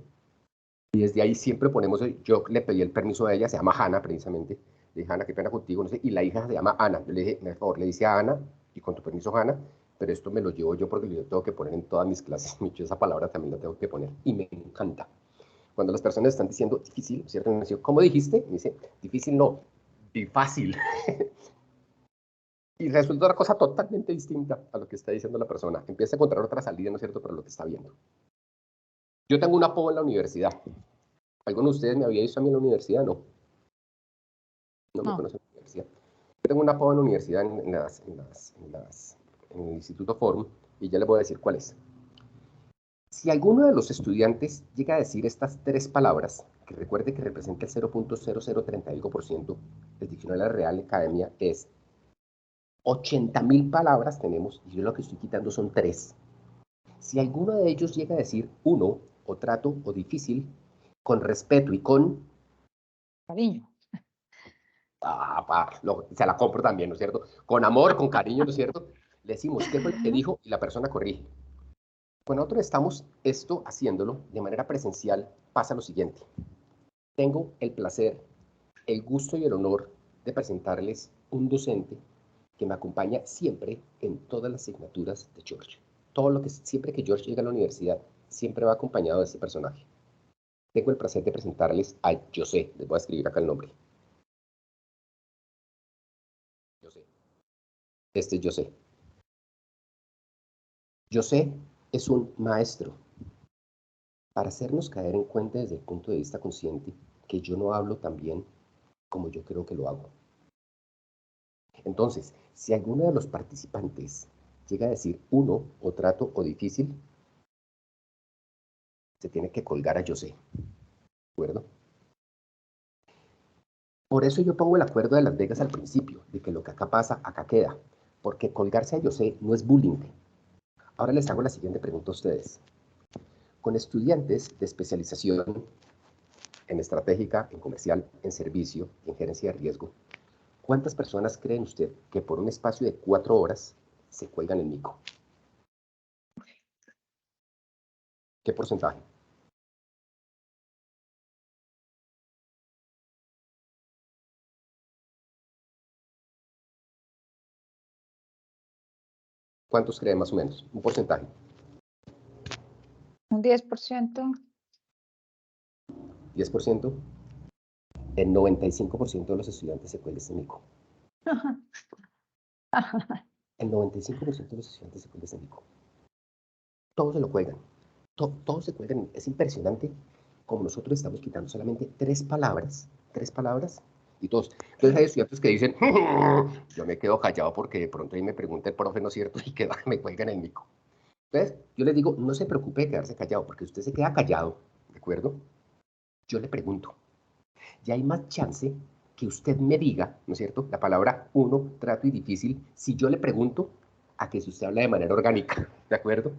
Y desde ahí siempre ponemos, yo le pedí el permiso a ella, se llama Hanna precisamente, le dije, Hanna, qué pena contigo, no sé, y la hija se llama Ana, yo le dije, por favor, le dice a Ana, y con tu permiso, Hanna, pero esto me lo llevo yo porque yo tengo que poner en todas mis clases, yo esa palabra también la tengo que poner, y me encanta. Cuando las personas están diciendo difícil, ¿cierto? ¿Cómo dijiste? Me dice, difícil no, difícil. Y resulta una cosa totalmente distinta a lo que está diciendo la persona. Empieza a encontrar otra salida, ¿no es cierto?, para lo que está viendo. Yo tengo un apodo en la universidad. ¿Alguno de ustedes me había visto a mí en la universidad? No. No me conocen en la universidad. Yo tengo un apodo en la universidad en el Instituto Forum y ya les voy a decir cuál es. Si alguno de los estudiantes llega a decir estas 3 palabras, que recuerde que representa el 0.0031%, el diccionario de la Real Academia es 80.000 palabras tenemos y yo lo que estoy quitando son 3. Si alguno de ellos llega a decir uno, o trato, o difícil, con respeto y con... Cariño. Se la compro también, ¿no es cierto? Con amor, con cariño, ¿no es cierto? Le decimos qué fue lo que dijo y la persona corrige. Cuando nosotros estamos haciéndolo de manera presencial, pasa lo siguiente. Tengo el placer, el gusto y el honor de presentarles un docente que me acompaña siempre en todas las asignaturas de George. Siempre que George llega a la universidad, siempre va acompañado de este personaje. Tengo el placer de presentarles a José. Les voy a escribir acá el nombre. José. Este es José. José es un maestro para hacernos caer en cuenta desde el punto de vista consciente que yo no hablo tan bien como yo creo que lo hago. Entonces, si alguno de los participantes llega a decir uno, o trato, o difícil, se tiene que colgar a José. ¿De acuerdo? Por eso yo pongo el acuerdo de Las Vegas al principio, de que lo que acá pasa, acá queda. Porque colgarse a José no es bullying. Ahora les hago la siguiente pregunta a ustedes. Con estudiantes de especialización en estratégica, en comercial, en servicio, en gerencia de riesgo, ¿cuántas personas creen usted que por un espacio de 4 horas se cuelgan el mico? ¿Qué porcentaje? ¿Cuántos creen más o menos? Un porcentaje. Un 10%. 10%. El 95% de los estudiantes se cuelga este mico. El 95% de los estudiantes se cuelgan este mico. Todos se lo cuelgan. Todos se cuelgan. Es impresionante como nosotros estamos quitando solamente tres palabras, y todos. Entonces hay estudiantes que dicen, yo me quedo callado porque de pronto ahí me pregunta el profe, ¿no es cierto? Y que me cuelgan el mico. Entonces, yo les digo, no se preocupe de quedarse callado, porque usted se queda callado, ¿de acuerdo? Yo le pregunto. Y hay más chance que usted me diga, ¿no es cierto? La palabra uno, trato y difícil, si yo le pregunto, a que si usted habla de manera orgánica, ¿de acuerdo?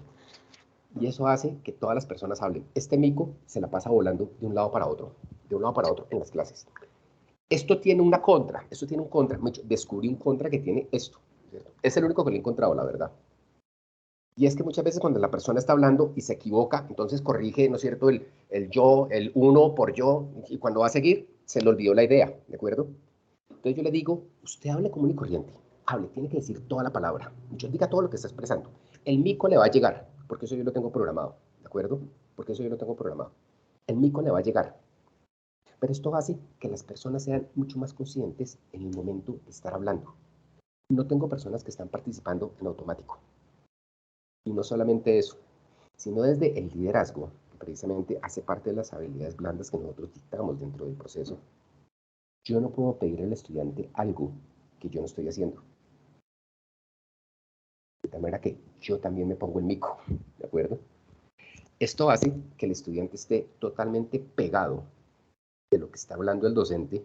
Y eso hace que todas las personas hablen. Este mico se la pasa volando de un lado para otro en las clases. Esto tiene una contra, descubrí un contra que tiene esto, ¿cierto? Es el único que lo he encontrado, la verdad. Y es que muchas veces cuando la persona está hablando y se equivoca, entonces corrige, ¿no es cierto?, el yo, el uno por yo, y cuando va a seguir, se le olvidó la idea, ¿de acuerdo? Entonces yo le digo, usted hable común y corriente, hable, tiene que decir toda la palabra, yo diga todo lo que está expresando. El mico le va a llegar, porque eso yo lo tengo programado, ¿de acuerdo? Porque eso yo lo tengo programado. El mico le va a llegar. Pero esto hace que las personas sean mucho más conscientes en el momento de estar hablando. No tengo personas que están participando en automático. Y no solamente eso, sino desde el liderazgo, que precisamente hace parte de las habilidades blandas que nosotros dictamos dentro del proceso. Yo no puedo pedir al estudiante algo que yo no estoy haciendo. De tal manera que yo también me pongo el mico, ¿de acuerdo? Esto hace que el estudiante esté totalmente pegado de lo que está hablando el docente,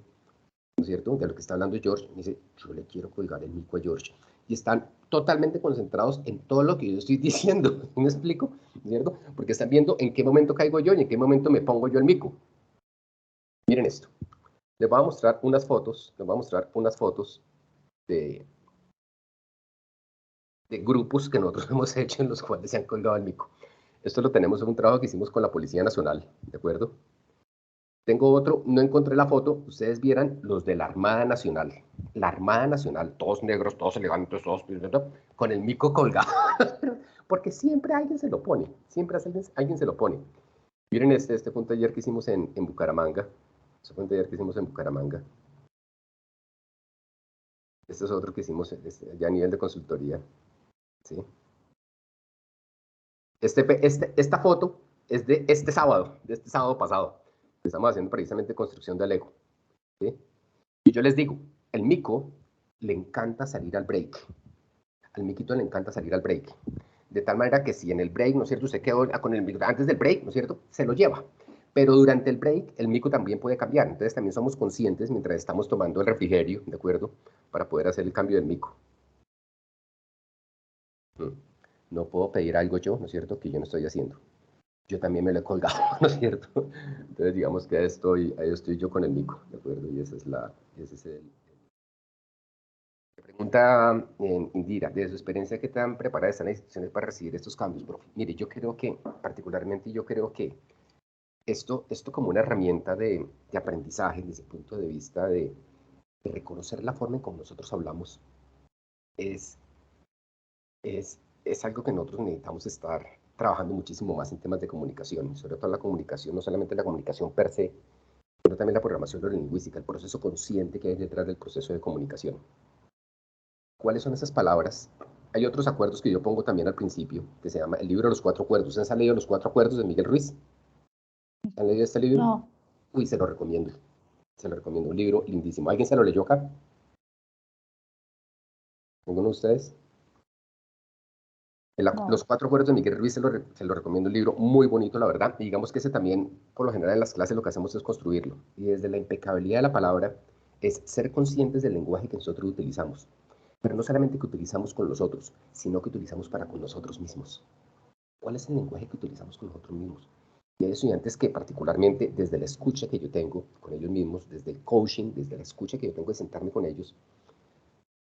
¿no es cierto? De lo que está hablando George, y dice, yo le quiero colgar el mico a George. Y están totalmente concentrados en todo lo que yo estoy diciendo, ¿me explico? ¿Cierto? Porque están viendo en qué momento caigo yo y en qué momento me pongo yo el mico. Miren esto. Les voy a mostrar unas fotos, de grupos que nosotros hemos hecho en los cuales se han colgado el mico. Esto lo tenemos en un trabajo que hicimos con la Policía Nacional, ¿de acuerdo? Tengo otro, no encontré la foto, ustedes vieran los de la Armada Nacional. La Armada Nacional, todos negros, todos elegantes, todos con el mico colgado. Porque siempre alguien se lo pone, siempre alguien se lo pone. Miren este fue un taller que hicimos en Bucaramanga. Este es otro que hicimos ya a nivel de consultoría. ¿Sí? Esta foto es de este sábado pasado. Estamos haciendo precisamente construcción de Lego. ¿Sí? Y yo les digo, el mico le encanta salir al break. Al miquito le encanta salir al break. De tal manera que si en el break, ¿no es cierto?, usted quedó con el mico antes del break, ¿no es cierto?, se lo lleva. Pero durante el break, el mico también puede cambiar. Entonces también somos conscientes mientras estamos tomando el refrigerio, ¿de acuerdo?, para poder hacer el cambio del mico. No puedo pedir algo yo, ¿no es cierto?, que yo no estoy haciendo. Yo también me lo he colgado, ¿no es cierto? Entonces digamos que ahí estoy yo con el mico, ¿de acuerdo? Y ese es el... Pregunta Indira, de su experiencia, ¿qué tan preparadas están las instituciones para recibir estos cambios, profe? Mire, yo creo que, particularmente yo creo que esto como una herramienta de aprendizaje, desde el punto de vista de reconocer la forma en cómo nosotros hablamos, es algo que nosotros necesitamos estar trabajando muchísimo más en temas de comunicación, sobre todo la comunicación, no solamente la comunicación per se, pero también la programación neurolingüística, el proceso consciente que hay detrás del proceso de comunicación. ¿Cuáles son esas palabras? Hay otros acuerdos que yo pongo también al principio, que se llama el libro de los 4 acuerdos. ¿Ustedes han leído los 4 acuerdos de Miguel Ruiz? ¿Han leído este libro? No. Uy, se lo recomiendo. Se lo recomiendo, un libro lindísimo. ¿Alguien se lo leyó acá? ¿Ninguno de ustedes? No. Los 4 acuerdos de Miguel Ruiz se lo recomiendo, un libro muy bonito, la verdad. Y digamos que ese también, por lo general en las clases lo que hacemos es construirlo. Y desde la impecabilidad de la palabra es ser conscientes del lenguaje que nosotros utilizamos. Pero no solamente que utilizamos con los otros, sino que utilizamos para con nosotros mismos. ¿Cuál es el lenguaje que utilizamos con nosotros mismos? Y hay estudiantes que particularmente desde la escucha que yo tengo con ellos mismos, desde el coaching, desde la escucha que yo tengo de sentarme con ellos,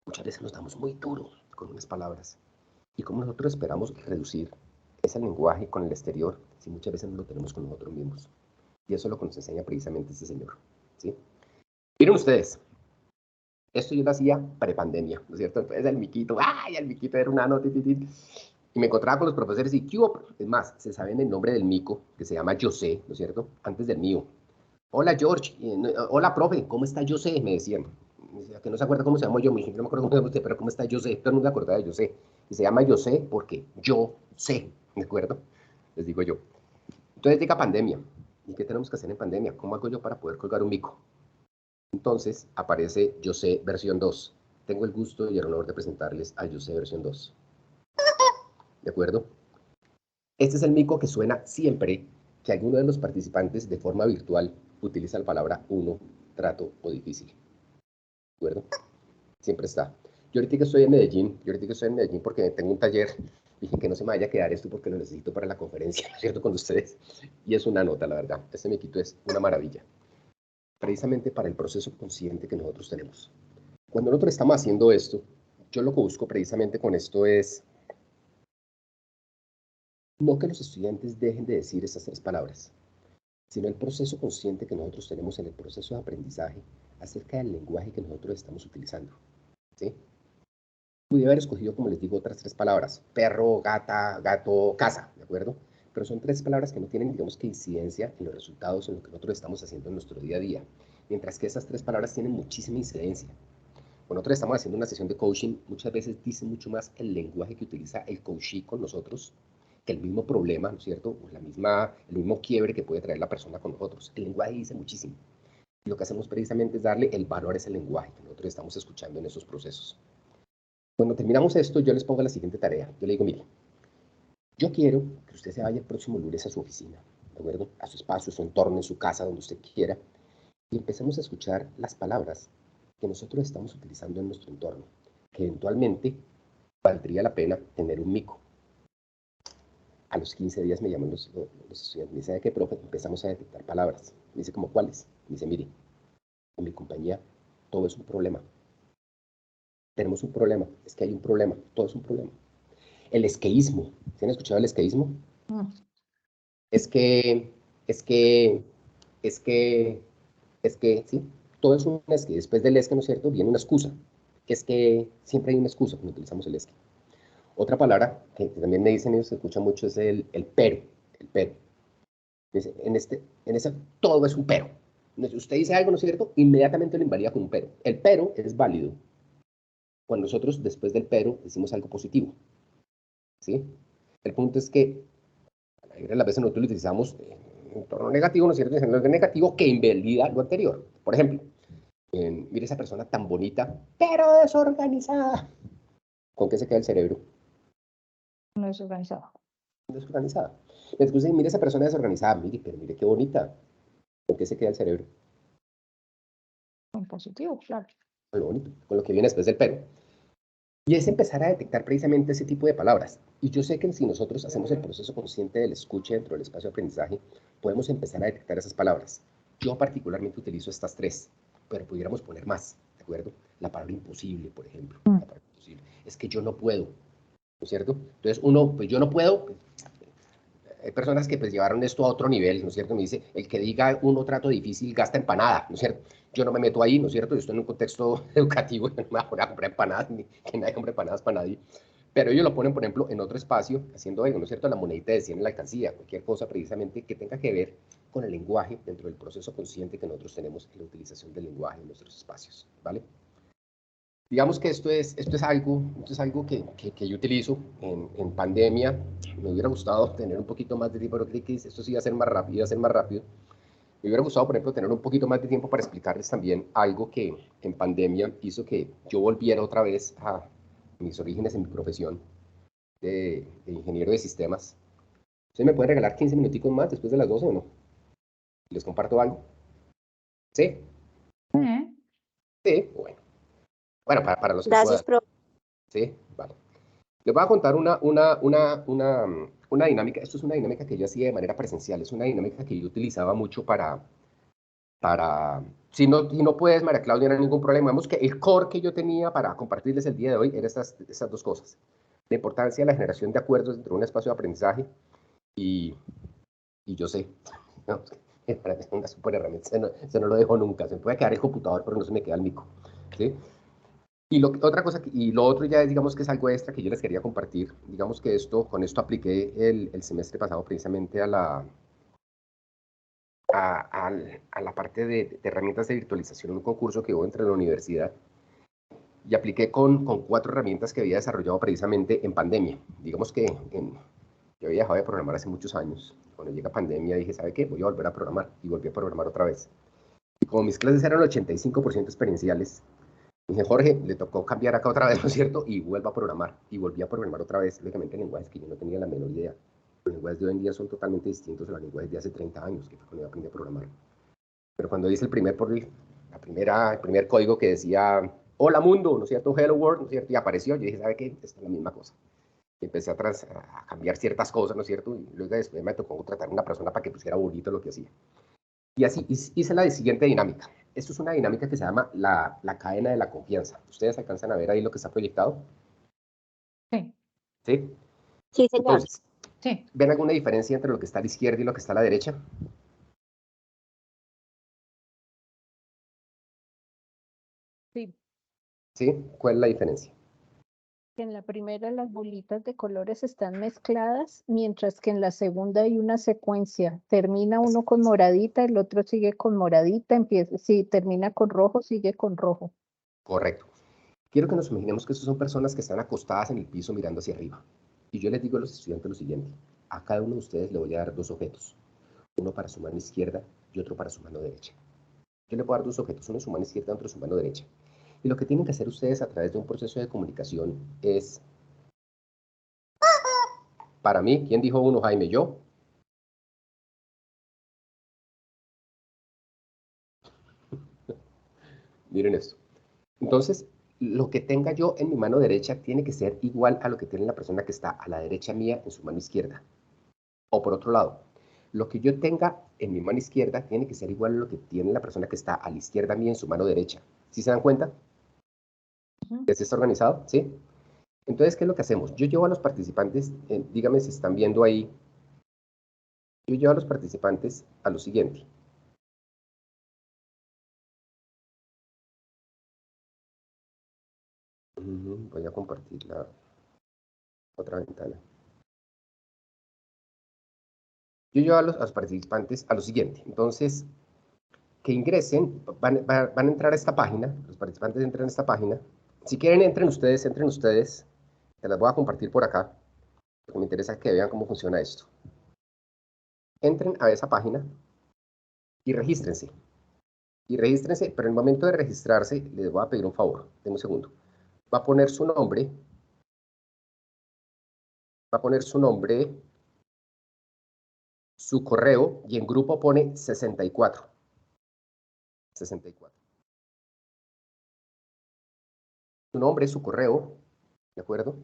muchas veces nos damos muy duros con unas palabras. Y como nosotros esperamos reducir es el lenguaje con el exterior si muchas veces no lo tenemos con nosotros mismos? Y eso es lo que nos enseña precisamente este señor, ¿sí? Miren ustedes, esto yo lo hacía prepandemia, ¿no es cierto? Entonces el miquito, ¡ay! El miquito era una nota, y me encontraba con los profesores y, ¿qué hubo? Es más, se saben el nombre del mico, que se llama José, ¿no es cierto? Antes del mío. Hola, George. Hola, profe. ¿Cómo está José? Me decían. Me decía, que no se acuerda cómo se llama yo. Me dije, no me acuerdo cómo se llama usted, pero ¿cómo está José? Todo el mundo se acordaba de José. Y se llama José porque yo sé, ¿de acuerdo? Les digo yo. Entonces llega pandemia. ¿Y qué tenemos que hacer en pandemia? ¿Cómo hago yo para poder colgar un mico? Entonces aparece José versión 2. Tengo el gusto y el honor de presentarles a José versión 2. ¿De acuerdo? Este es el mico que suena siempre que alguno de los participantes de forma virtual utiliza la palabra uno, trato o difícil. ¿De acuerdo? Siempre está. Yo ahorita estoy en Medellín porque tengo un taller, dije que no se me vaya a quedar esto porque lo necesito para la conferencia, ¿cierto? Con ustedes. Y es una nota, la verdad. Este miquito es una maravilla. Precisamente para el proceso consciente que nosotros tenemos. Cuando nosotros estamos haciendo esto, yo lo que busco precisamente con esto es no que los estudiantes dejen de decir estas 3 palabras, sino el proceso consciente que nosotros tenemos en el proceso de aprendizaje acerca del lenguaje que nosotros estamos utilizando, ¿sí? Pude haber escogido, como les digo, otras 3 palabras, perro, gata, gato, casa, ¿de acuerdo? Pero son 3 palabras que no tienen, digamos, que incidencia en los resultados, en lo que nosotros estamos haciendo en nuestro día a día, mientras que esas 3 palabras tienen muchísima incidencia. Cuando nosotros estamos haciendo una sesión de coaching, muchas veces dice mucho más el lenguaje que utiliza el coachee con nosotros que el mismo problema, ¿no es cierto? O el mismo quiebre que puede traer la persona con nosotros. El lenguaje dice muchísimo. Y lo que hacemos precisamente es darle el valor a ese lenguaje que nosotros estamos escuchando en esos procesos. Cuando terminamos esto, yo les pongo la siguiente tarea. Yo le digo, mire, yo quiero que usted se vaya el próximo lunes a su oficina, ¿de acuerdo? A su espacio, a su entorno, en su casa, donde usted quiera, y empecemos a escuchar las palabras que nosotros estamos utilizando en nuestro entorno, que eventualmente valdría la pena tener un mico. A los 15 días me llaman los estudiantes, me dicen, ¿de qué, profe? Empezamos a detectar palabras. Me dice, ¿cómo cuáles? Me dice, mire, en mi compañía todo es un problema. Tenemos un problema, es que hay un problema, todo es un problema. El esqueísmo, ¿se han escuchado el esqueísmo? Es que, sí, todo es un esque. Después del esque, ¿no es cierto? Viene una excusa. Es que siempre hay una excusa cuando utilizamos el esque. Otra palabra que también me dicen ellos, se escucha mucho, es el pero. El pero. Dice, en ese todo es un pero. Usted dice algo, ¿no es cierto? Inmediatamente lo invalida con un pero. El pero es válido cuando nosotros después del pero decimos algo positivo. ¿Sí? El punto es que la mayoría de las veces nosotros lo utilizamos en torno negativo, ¿no es cierto? Diciendo algo negativo que invalida lo anterior. Por ejemplo, mire esa persona tan bonita, pero desorganizada. ¿Con qué se queda el cerebro? No es organizado. Desorganizada. Entonces, mire esa persona desorganizada, mire, pero mire qué bonita. ¿Con qué se queda el cerebro? En positivo, claro. Con lo bonito, con lo que viene después del pero. Y es empezar a detectar precisamente ese tipo de palabras. Y yo sé que si nosotros hacemos el proceso consciente del escucha dentro del espacio de aprendizaje, podemos empezar a detectar esas palabras. Yo particularmente utilizo estas 3, pero pudiéramos poner más, ¿de acuerdo? La palabra imposible, por ejemplo. La palabra imposible. Es que yo no puedo, ¿no es cierto? Entonces uno, pues yo no puedo. Hay personas que pues llevaron esto a otro nivel, ¿no es cierto? Me dice, el que diga uno trato difícil gasta empanada, ¿no es cierto? Yo no me meto ahí, ¿no es cierto? Yo estoy en un contexto educativo, no me voy a poner a comprar empanadas, ni que nadie compre empanadas para nadie. Pero ellos lo ponen, por ejemplo, en otro espacio, haciendo algo, ¿no es cierto? La monedita de 100 en la alcancía, cualquier cosa precisamente que tenga que ver con el lenguaje dentro del proceso consciente que nosotros tenemos en la utilización del lenguaje en nuestros espacios, ¿vale? Digamos que esto es algo que yo utilizo en pandemia. Me hubiera gustado tener un poquito más de tiempo, pero creo que esto sí iba a ser más rápido, Me hubiera gustado, por ejemplo, tener un poquito más de tiempo para explicarles también algo que en pandemia hizo que yo volviera otra vez a mis orígenes en mi profesión de ingeniero de sistemas. ¿Ustedes me pueden regalar 15 minuticos más después de las 12 o no? ¿Les comparto algo? ¿Sí? Sí, bueno. Bueno, para los que Gracias, puedan. profe. Sí, vale. Les voy a contar una dinámica. Esto es una dinámica que yo hacía de manera presencial. Es una dinámica que yo utilizaba mucho si no puedes, María Claudia, no hay ningún problema. Vemos que el core que yo tenía para compartirles el día de hoy eran estas 2 cosas. la importancia de la generación de acuerdos dentro de un espacio de aprendizaje y yo sé, no, para mí es una super herramienta, se no lo dejo nunca, se me puede quedar el computador, pero no se me queda el mico, ¿sí? Y otra cosa, y lo otro ya es, digamos que es algo extra que yo les quería compartir, digamos que con esto apliqué el semestre pasado precisamente a la parte de herramientas de virtualización, un concurso que hubo entre la universidad, y apliqué con 4 herramientas que había desarrollado precisamente en pandemia. Digamos que yo había dejado de programar hace muchos años. Cuando llega pandemia dije, ¿sabe qué? Voy a volver a programar. Y volví a programar otra vez. Y como mis clases eran 85% experienciales, dije, Jorge, le tocó cambiar acá otra vez, ¿no es cierto? Y vuelvo a programar. Y volví a programar otra vez, lógicamente en lenguajes que yo no tenía la menor idea. Los lenguajes de hoy en día son totalmente distintos a los lenguajes de hace 30 años, que fue cuando yo aprendí a programar. Pero cuando hice el primer código que decía, hola mundo, ¿no es cierto? Hello world, ¿no es cierto? Y apareció, yo dije, ¿sabe qué? Esta es la misma cosa. Y empecé a cambiar ciertas cosas, ¿no es cierto? Y luego después me tocó contratar a una persona para que pusiera bonito lo que hacía. Y así hice la siguiente dinámica. Esto es una dinámica que se llama la cadena de la confianza. ¿Ustedes alcanzan a ver ahí lo que está proyectado? Sí, ¿Sí? Sí, señor. Entonces, sí. ¿ven alguna diferencia entre lo que está a la izquierda y lo que está a la derecha? Sí, ¿Sí? ¿Cuál es la diferencia? que en la primera las bolitas de colores están mezcladas, mientras que en la segunda hay una secuencia. Termina uno con moradita, el otro sigue con moradita, empieza, si termina con rojo, sigue con rojo. Correcto. Quiero que nos imaginemos que estas son personas que están acostadas en el piso mirando hacia arriba. Y yo les digo a los estudiantes lo siguiente. A cada uno de ustedes le voy a dar 2 objetos. Uno para su mano izquierda y otro para su mano derecha. Yo le puedo dar 2 objetos, uno en su mano izquierda y otro en su mano derecha. Y lo que tienen que hacer ustedes a través de un proceso de comunicación es, para mí, ¿quién dijo uno, Jaime? ¿Yo? Miren esto. Entonces, lo que tenga yo en mi mano derecha tiene que ser igual a lo que tiene la persona que está a la derecha mía en su mano izquierda. O por otro lado, lo que yo tenga en mi mano izquierda tiene que ser igual a lo que tiene la persona que está a la izquierda mía en su mano derecha. ¿Sí se dan cuenta? ¿Es esto organizado? ¿Sí? Entonces, ¿qué es lo que hacemos? Yo llevo a los participantes, dígame si están viendo ahí, yo llevo a los participantes a lo siguiente. Voy a compartir la otra ventana. Yo llevo a los participantes a lo siguiente. Entonces, que ingresen, van a entrar a esta página, los participantes entran a esta página. Si quieren, entren ustedes, te las voy a compartir por acá, porque me interesa que vean cómo funciona esto. Entren a esa página y regístrense. Pero en el momento de registrarse, les voy a pedir un favor, denme un segundo. Va a poner su nombre, su correo, y en grupo pone 64. 64. Su nombre, su correo, ¿de acuerdo?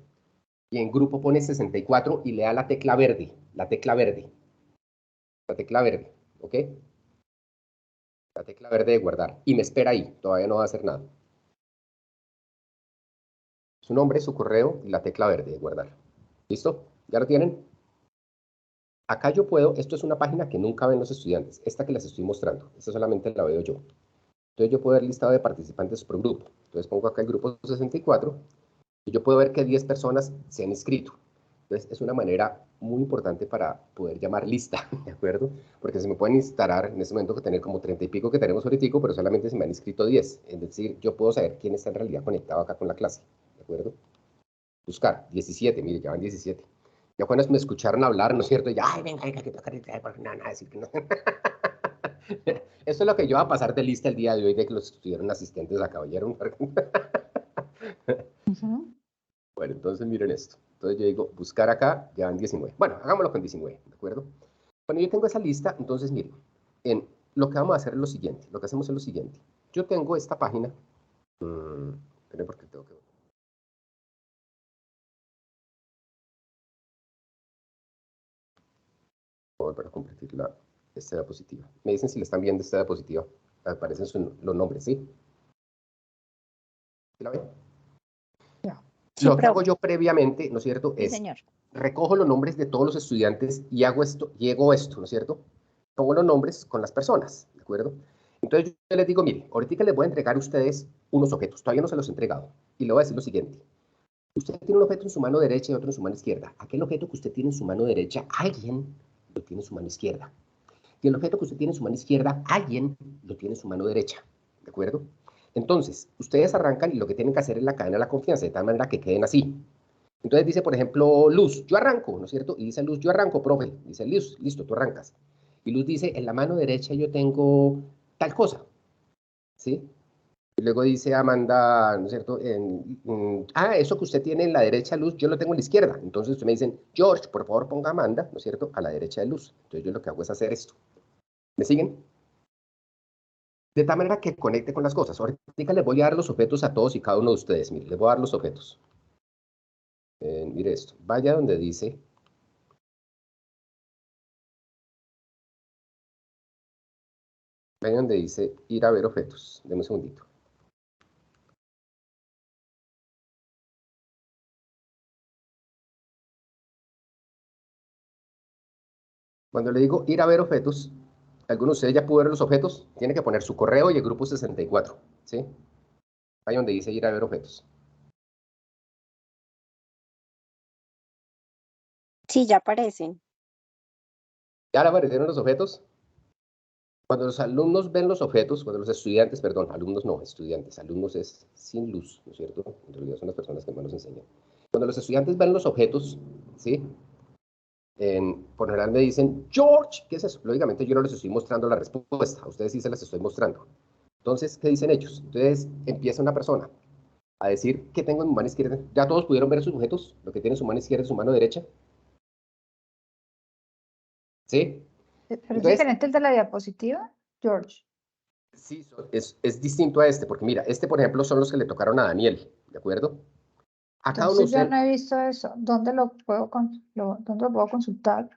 Y en grupo pone 64 y le da la tecla verde, ¿ok? La tecla verde de guardar. Y me espera ahí, todavía no va a hacer nada. Su nombre, su correo y la tecla verde de guardar. ¿Listo? ¿Ya lo tienen? Acá yo puedo, esto es una página que nunca ven los estudiantes, esta que les estoy mostrando, esta solamente la veo yo. Entonces yo puedo ver el listado de participantes por grupo. Entonces pongo acá el grupo 64 y yo puedo ver que 10 personas se han inscrito. Entonces es una manera muy importante para poder llamar lista, ¿de acuerdo? Porque se me pueden instalar en este momento que tener como 30 y pico que tenemos ahorita, pero solamente se me han inscrito 10. Es decir, yo puedo saber quién está en realidad conectado acá con la clase, ¿de acuerdo? Buscar, 17, mire, ya van 17. Ya cuando me escucharon hablar, ¿no es cierto? Ya, ay, venga, que tocar, porque nada, decir que no. Esto es lo que yo voy a pasar de lista el día de hoy, de que los estuvieron asistentes acá, ¿oyeron? Bueno, entonces miren esto. Entonces yo digo, buscar acá, ya van 19. Bueno, hagámoslo con 19, ¿de acuerdo? Cuando yo tengo esa lista, entonces miren, lo que vamos a hacer es lo siguiente. Lo que hacemos es lo siguiente. Yo tengo esta página. Esperen porque tengo que... Voy a volver a compartir esta diapositiva. Me dicen si le están viendo esta diapositiva. Aparecen los nombres, ¿sí? ¿Sí la ven? Ya. Sí, Lo que profe. hago yo previamente, ¿no es cierto? Sí, Es señor. recojo los nombres de todos los estudiantes y hago esto, y hago esto, ¿no es cierto? Pongo los nombres con las personas, ¿de acuerdo? Entonces yo les digo, mire, ahorita les voy a entregar a ustedes unos objetos, todavía no se los he entregado, y le voy a decir lo siguiente. Usted tiene un objeto en su mano derecha y otro en su mano izquierda. Aquel objeto que usted tiene en su mano derecha, alguien lo tiene en su mano izquierda. Y el objeto que usted tiene en su mano izquierda, alguien lo tiene en su mano derecha, ¿de acuerdo? Entonces, ustedes arrancan y lo que tienen que hacer es la cadena de la confianza, de tal manera que queden así. Entonces dice, por ejemplo, Luz, yo arranco, ¿no es cierto? Y dice Luz, yo arranco, profe. Dice Luz, listo, tú arrancas. Y Luz dice, en la mano derecha yo tengo tal cosa, ¿sí? Y luego dice Amanda, ¿no es cierto? Eso que usted tiene en la derecha, Luz, yo lo tengo en la izquierda. Entonces usted me dicen, George, por favor ponga a Amanda, ¿no es cierto? A la derecha de Luz. Entonces yo lo que hago es hacer esto. ¿Me siguen? De tal manera que conecte con las cosas. Ahorita les voy a dar los objetos a todos y cada uno de ustedes. Mire, les voy a dar los objetos. Mire esto. Vaya donde dice... Vaya donde dice ir a ver objetos. Deme un segundito. Cuando le digo ir a ver objetos, algunos de ustedes ya pudo ver los objetos, tiene que poner su correo y el grupo 64, ¿sí? Ahí donde dice ir a ver objetos. Sí, ya aparecen. ¿Ya le aparecieron los objetos? Cuando los alumnos ven los objetos, cuando los estudiantes, perdón, alumnos no, estudiantes, alumnos es sin luz, ¿no es cierto? En realidad son las personas que más nos enseñan. Cuando los estudiantes ven los objetos, ¿sí? Por general me dicen, George, ¿qué es eso? Lógicamente yo no les estoy mostrando la respuesta, a ustedes sí se las estoy mostrando. Entonces, ¿qué dicen ellos? Entonces empieza una persona a decir qué tengo en mi mano izquierda. ¿Ya todos pudieron ver sus objetos? Lo que tiene en su mano izquierda y su mano derecha. ¿Sí? Pero es Entonces, diferente el de la diapositiva, George. sí, es distinto a este, porque mira, este, por ejemplo, son los que le tocaron a Daniel, ¿de acuerdo? A cada uno de Entonces yo ustedes, no he visto eso. ¿Dónde lo puedo, dónde lo puedo consultar?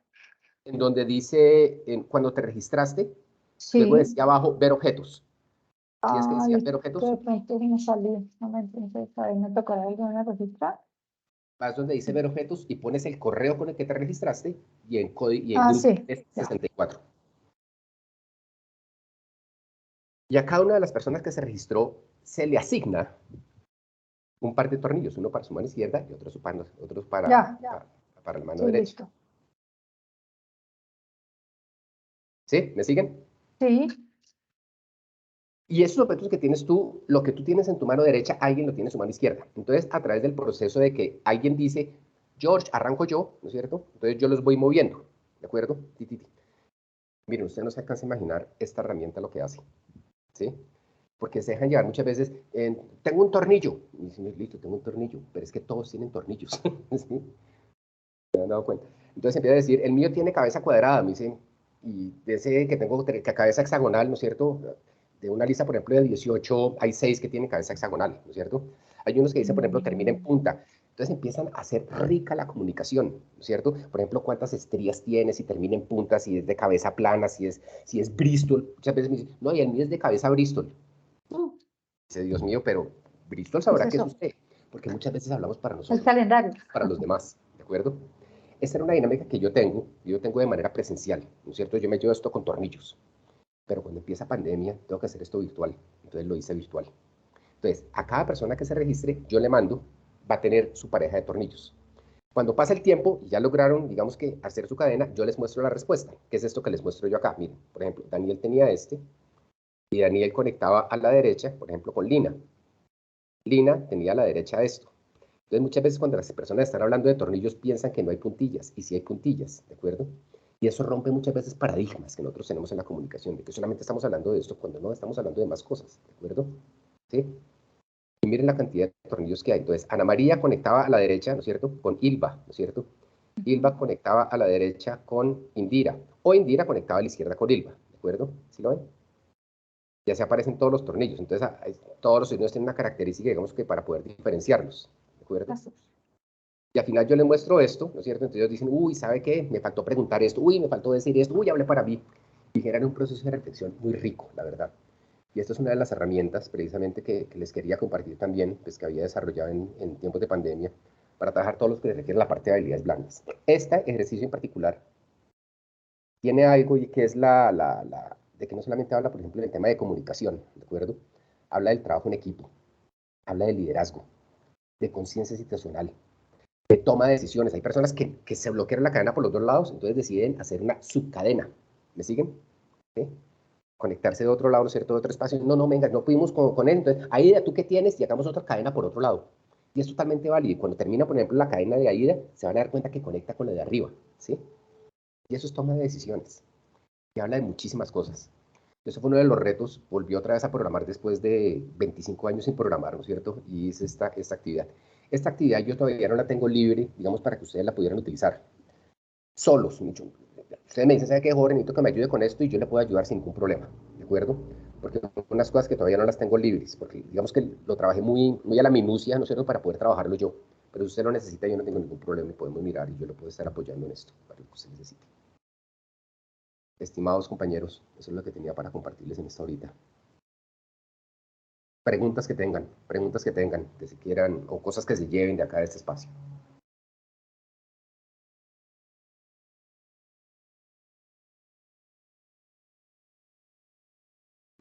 en donde dice, cuando te registraste, luego Sí. decía abajo, ver objetos. ¿Sí es que decía Ay, ver que objetos? de pronto me salí. No me entonces, a ver, me tocará alguna registrar. Vas donde dice ver objetos y pones el correo con el que te registraste y en Ah, grupo sí, es ya. 64. Y a cada una de las personas que se registró se le asigna un par de tornillos, uno para su mano izquierda y otros Ya, para la mano sí, derecha. listo. ¿Sí? ¿Me siguen? Sí. Y esos objetos que tienes tú, lo que tú tienes en tu mano derecha, alguien lo tiene en su mano izquierda. Entonces, a través del proceso de que alguien dice, George, arranco yo, ¿no es cierto? Entonces yo los voy moviendo, ¿de acuerdo? Miren, usted no se alcanza a imaginar esta herramienta lo que hace, ¿sí? Porque se dejan llevar muchas veces, tengo un tornillo. Y dicen, listo, tengo un tornillo, pero es que todos tienen tornillos, ¿sí? Me han dado cuenta. Entonces empieza a decir, el mío tiene cabeza cuadrada, me dicen, y de ese que tengo cabeza hexagonal, ¿no es cierto? De una lista, por ejemplo, de 18, hay 6 que tienen cabeza hexagonal, ¿no es cierto? Hay unos que dicen, por ejemplo, termina en punta. Entonces empiezan a hacer rica la comunicación, ¿no es cierto? Por ejemplo, cuántas estrías tienes, si termina en punta, si es de cabeza plana, si es Bristol. Muchas veces me dicen, no, y el mío es de cabeza Bristol. Dice, Dios mío, pero Bristol ¿Qué es sabrá qué es eso? usted, porque muchas veces hablamos para El nosotros, calendario. para los demás, ¿de acuerdo? Esta era una dinámica que yo tengo de manera presencial, ¿no es cierto? Yo me llevo esto con tornillos, pero cuando empieza pandemia tengo que hacer esto virtual, entonces lo hice virtual. Entonces, a cada persona que se registre, yo le mando, va a tener su pareja de tornillos. Cuando pasa el tiempo y ya lograron, digamos que hacer su cadena, yo les muestro la respuesta, que es esto que les muestro yo acá. Miren, por ejemplo, Daniel tenía este, y Daniel conectaba a la derecha, por ejemplo, con Lina. Lina tenía a la derecha esto. Entonces, muchas veces cuando las personas están hablando de tornillos piensan que no hay puntillas, y sí hay puntillas, ¿de acuerdo? Y eso rompe muchas veces paradigmas que nosotros tenemos en la comunicación, de que solamente estamos hablando de esto cuando no estamos hablando de más cosas, ¿de acuerdo? ¿Sí? Y miren la cantidad de tornillos que hay. Entonces, Ana María conectaba a la derecha, ¿no es cierto?, con Ilva, ¿no es cierto? Ilva conectaba a la derecha con Indira, o Indira conectaba a la izquierda con Ilva, ¿de acuerdo? ¿Sí lo ven? Ya se aparecen todos los tornillos. Entonces, todos los tornillos tienen una característica, digamos que para poder diferenciarlos, ¿de acuerdo? Y al final yo les muestro esto, ¿no es cierto? Entonces ellos dicen, uy, ¿sabe qué? Me faltó preguntar esto, uy, me faltó decir esto, uy, hablé para mí. Y generan un proceso de reflexión muy rico, la verdad. Y esta es una de las herramientas precisamente que les quería compartir también, pues que había desarrollado en tiempos de pandemia, para trabajar todos los que requieren la parte de habilidades blandas. Este ejercicio en particular tiene algo y que es de que no solamente habla, por ejemplo, del tema de comunicación, ¿de acuerdo? Habla del trabajo en equipo, habla de liderazgo, de conciencia situacional, de toma de decisiones. Hay personas que se bloquean la cadena por los dos lados, entonces deciden hacer una subcadena. ¿Me siguen? ¿Sí? Conectarse de otro lado, ¿no es cierto? De otro espacio. No, venga, no pudimos con él. Entonces, Aida, ¿tú qué tienes? Y hagamos otra cadena por otro lado. Y es totalmente válido. Y cuando termina, por ejemplo, la cadena de Aida, se van a dar cuenta que conecta con la de arriba. ¿Sí? Y eso es toma de decisiones. Y habla de muchísimas cosas. Eso fue uno de los retos. Volví otra vez a programar después de 25 años sin programar, ¿no es cierto? Y hice esta actividad. Esta actividad yo todavía no la tengo libre, digamos, para que ustedes la pudieran utilizar solos. Ustedes me dicen, ¿sabe qué, joven? Necesito que me ayude con esto y yo le puedo ayudar sin ningún problema, ¿de acuerdo? Porque son unas cosas que todavía no las tengo libres, porque digamos que lo trabajé muy a la minucia, ¿no es cierto?, para poder trabajarlo yo. Pero si usted lo necesita, yo no tengo ningún problema y podemos mirar y yo lo puedo estar apoyando en esto, para lo que usted necesite. Estimados compañeros, eso es lo que tenía para compartirles en esta horita. Preguntas que tengan, que se quieran, o cosas que se lleven de acá de este espacio.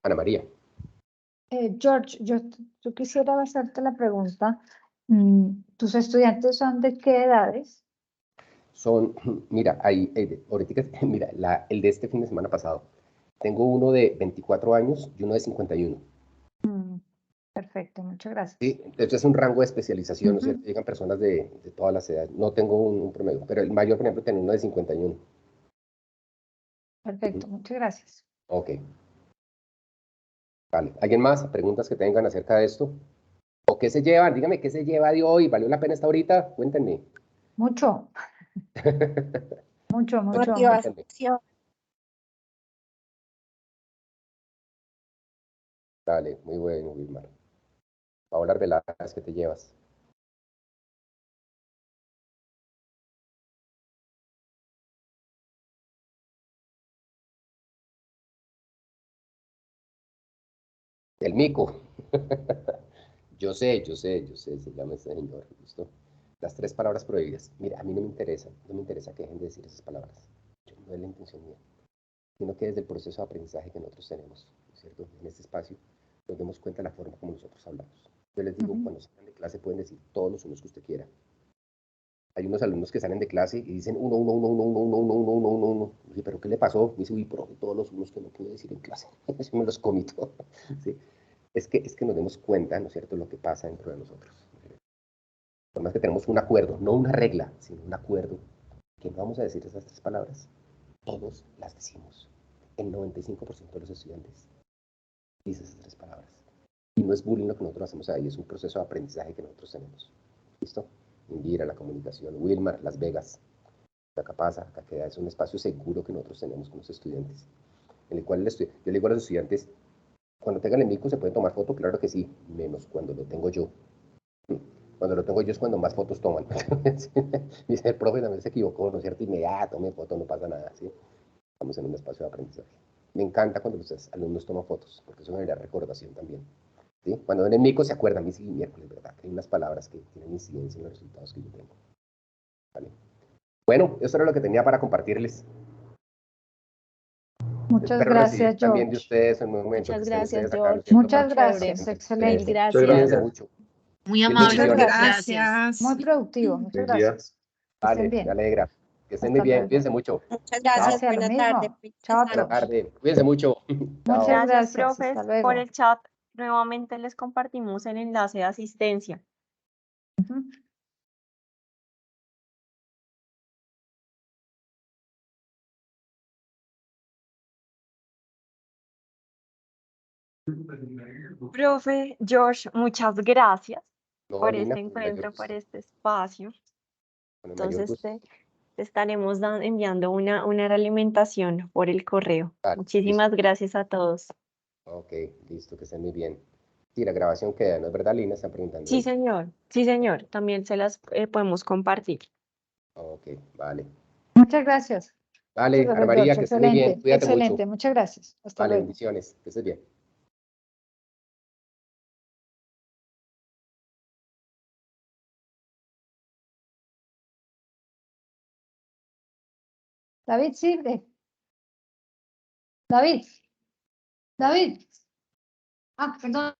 Ana María. George, yo quisiera hacerte la pregunta. ¿Tus estudiantes son de qué edades? Son, mira, ahorita, mira, el de este fin de semana pasado. Tengo uno de 24 años y uno de 51. Perfecto, muchas gracias. Sí, entonces es un rango de especialización, ¿no es Ujú. cierto? Llegan personas de todas las edades. No tengo un promedio, pero el mayor, por ejemplo, tiene uno de 51. Perfecto, muchas gracias. Ok. Vale. ¿Alguien más? ¿Preguntas que tengan acerca de esto? ¿O qué se llevan? Dígame, ¿qué se lleva de hoy? ¿Valió la pena esta horita? Cuéntenme. Mucho, mucho. Cuéntenme. Dale, muy bueno, Wilmar. Paola Arbeláez, ¿qué te llevas? El mico. Yo sé, se llama este señor, ¿listo? Las 3 palabras prohibidas. Mira, a mí no me interesa que dejen de decir esas palabras. No es la intención mía, sino que desde el proceso de aprendizaje que nosotros tenemos, ¿no es cierto? En este espacio, nos demos cuenta de la forma como nosotros hablamos. Yo les digo, cuando salgan de clase pueden decir todos los unos que usted quiera. Hay unos alumnos que salen de clase y dicen uno. Dice, ¿pero qué le pasó? Dice, uy, profe, todos los unos que no pude decir en clase. Así me los comí todos. ¿Sí? Es que nos demos cuenta, ¿no es cierto?, lo que pasa dentro de nosotros. Por más que tenemos un acuerdo, no una regla, sino un acuerdo, que no vamos a decir esas 3 palabras, todos las decimos. El 95% de los estudiantes dice esas 3 palabras. Y no es bullying lo que nosotros hacemos ahí, es un proceso de aprendizaje que nosotros tenemos. ¿Listo? Indira, la comunicación, Wilmar, Las Vegas, acá pasa, acá queda, es un espacio seguro que nosotros tenemos con los estudiantes, en el cual yo le digo a los estudiantes, cuando tengan el mico se pueden tomar foto, claro que sí, menos cuando lo tengo yo. Cuando lo tengo yo es cuando más fotos toman. Dice, el profe también se equivocó, ¿no es cierto? Inmediato, tome foto, no pasa nada, ¿sí? Estamos en un espacio de aprendizaje. Me encanta cuando los alumnos toman fotos, porque eso genera recordación también. ¿Sí? Cuando ven el mico se acuerdan, dice, miércoles, ¿verdad? Que hay unas palabras que tienen incidencia en los resultados que yo tengo. ¿Vale? Bueno, eso era lo que tenía para compartirles. Muchas Espero recibir gracias, también de George. ustedes en un momento. Muchas que estén gracias, ustedes acá, ¿no es George. cierto? Muchas Muy gracias, chévere. excelente. Mil Cuídense gracias. mucho. Muy Mil amable, Muchas bendiciones. gracias. Muy productivo, muchas gracias. Que estén Vale, me bien. alegra. Que estén muy Hasta bien. luego. Cuídense mucho. Muchas Chao. gracias. Gracias, lo Buena tarde. mismo. Chao a Buena todos. tarde. Cuídense mucho. Chao. Muchas Gracias, gracias. profes, Hasta por luego. el chat. Nuevamente les compartimos el enlace de asistencia. Ujú. Profe George, muchas gracias No, por Lina, este con el mayor encuentro, por gusto. este espacio. Con el mayor Entonces gusto. te estaremos enviando una realimentación por el correo. Vale, Muchísimas listo. gracias a todos. Ok, listo, que estén muy bien. Sí, la grabación queda, ¿no es verdad, Lina? Están preguntando ahí. Sí, señor. También se las podemos compartir. Ok, vale. Muchas gracias. Vale, Muchas Ana gracias, María, George. que estés muy bien. Excelente, Cuídate mucho. excelente. Muchas gracias. Hasta Vale, luego. bendiciones. Que estés bien. David, sirve. David. David. Ah, perdón.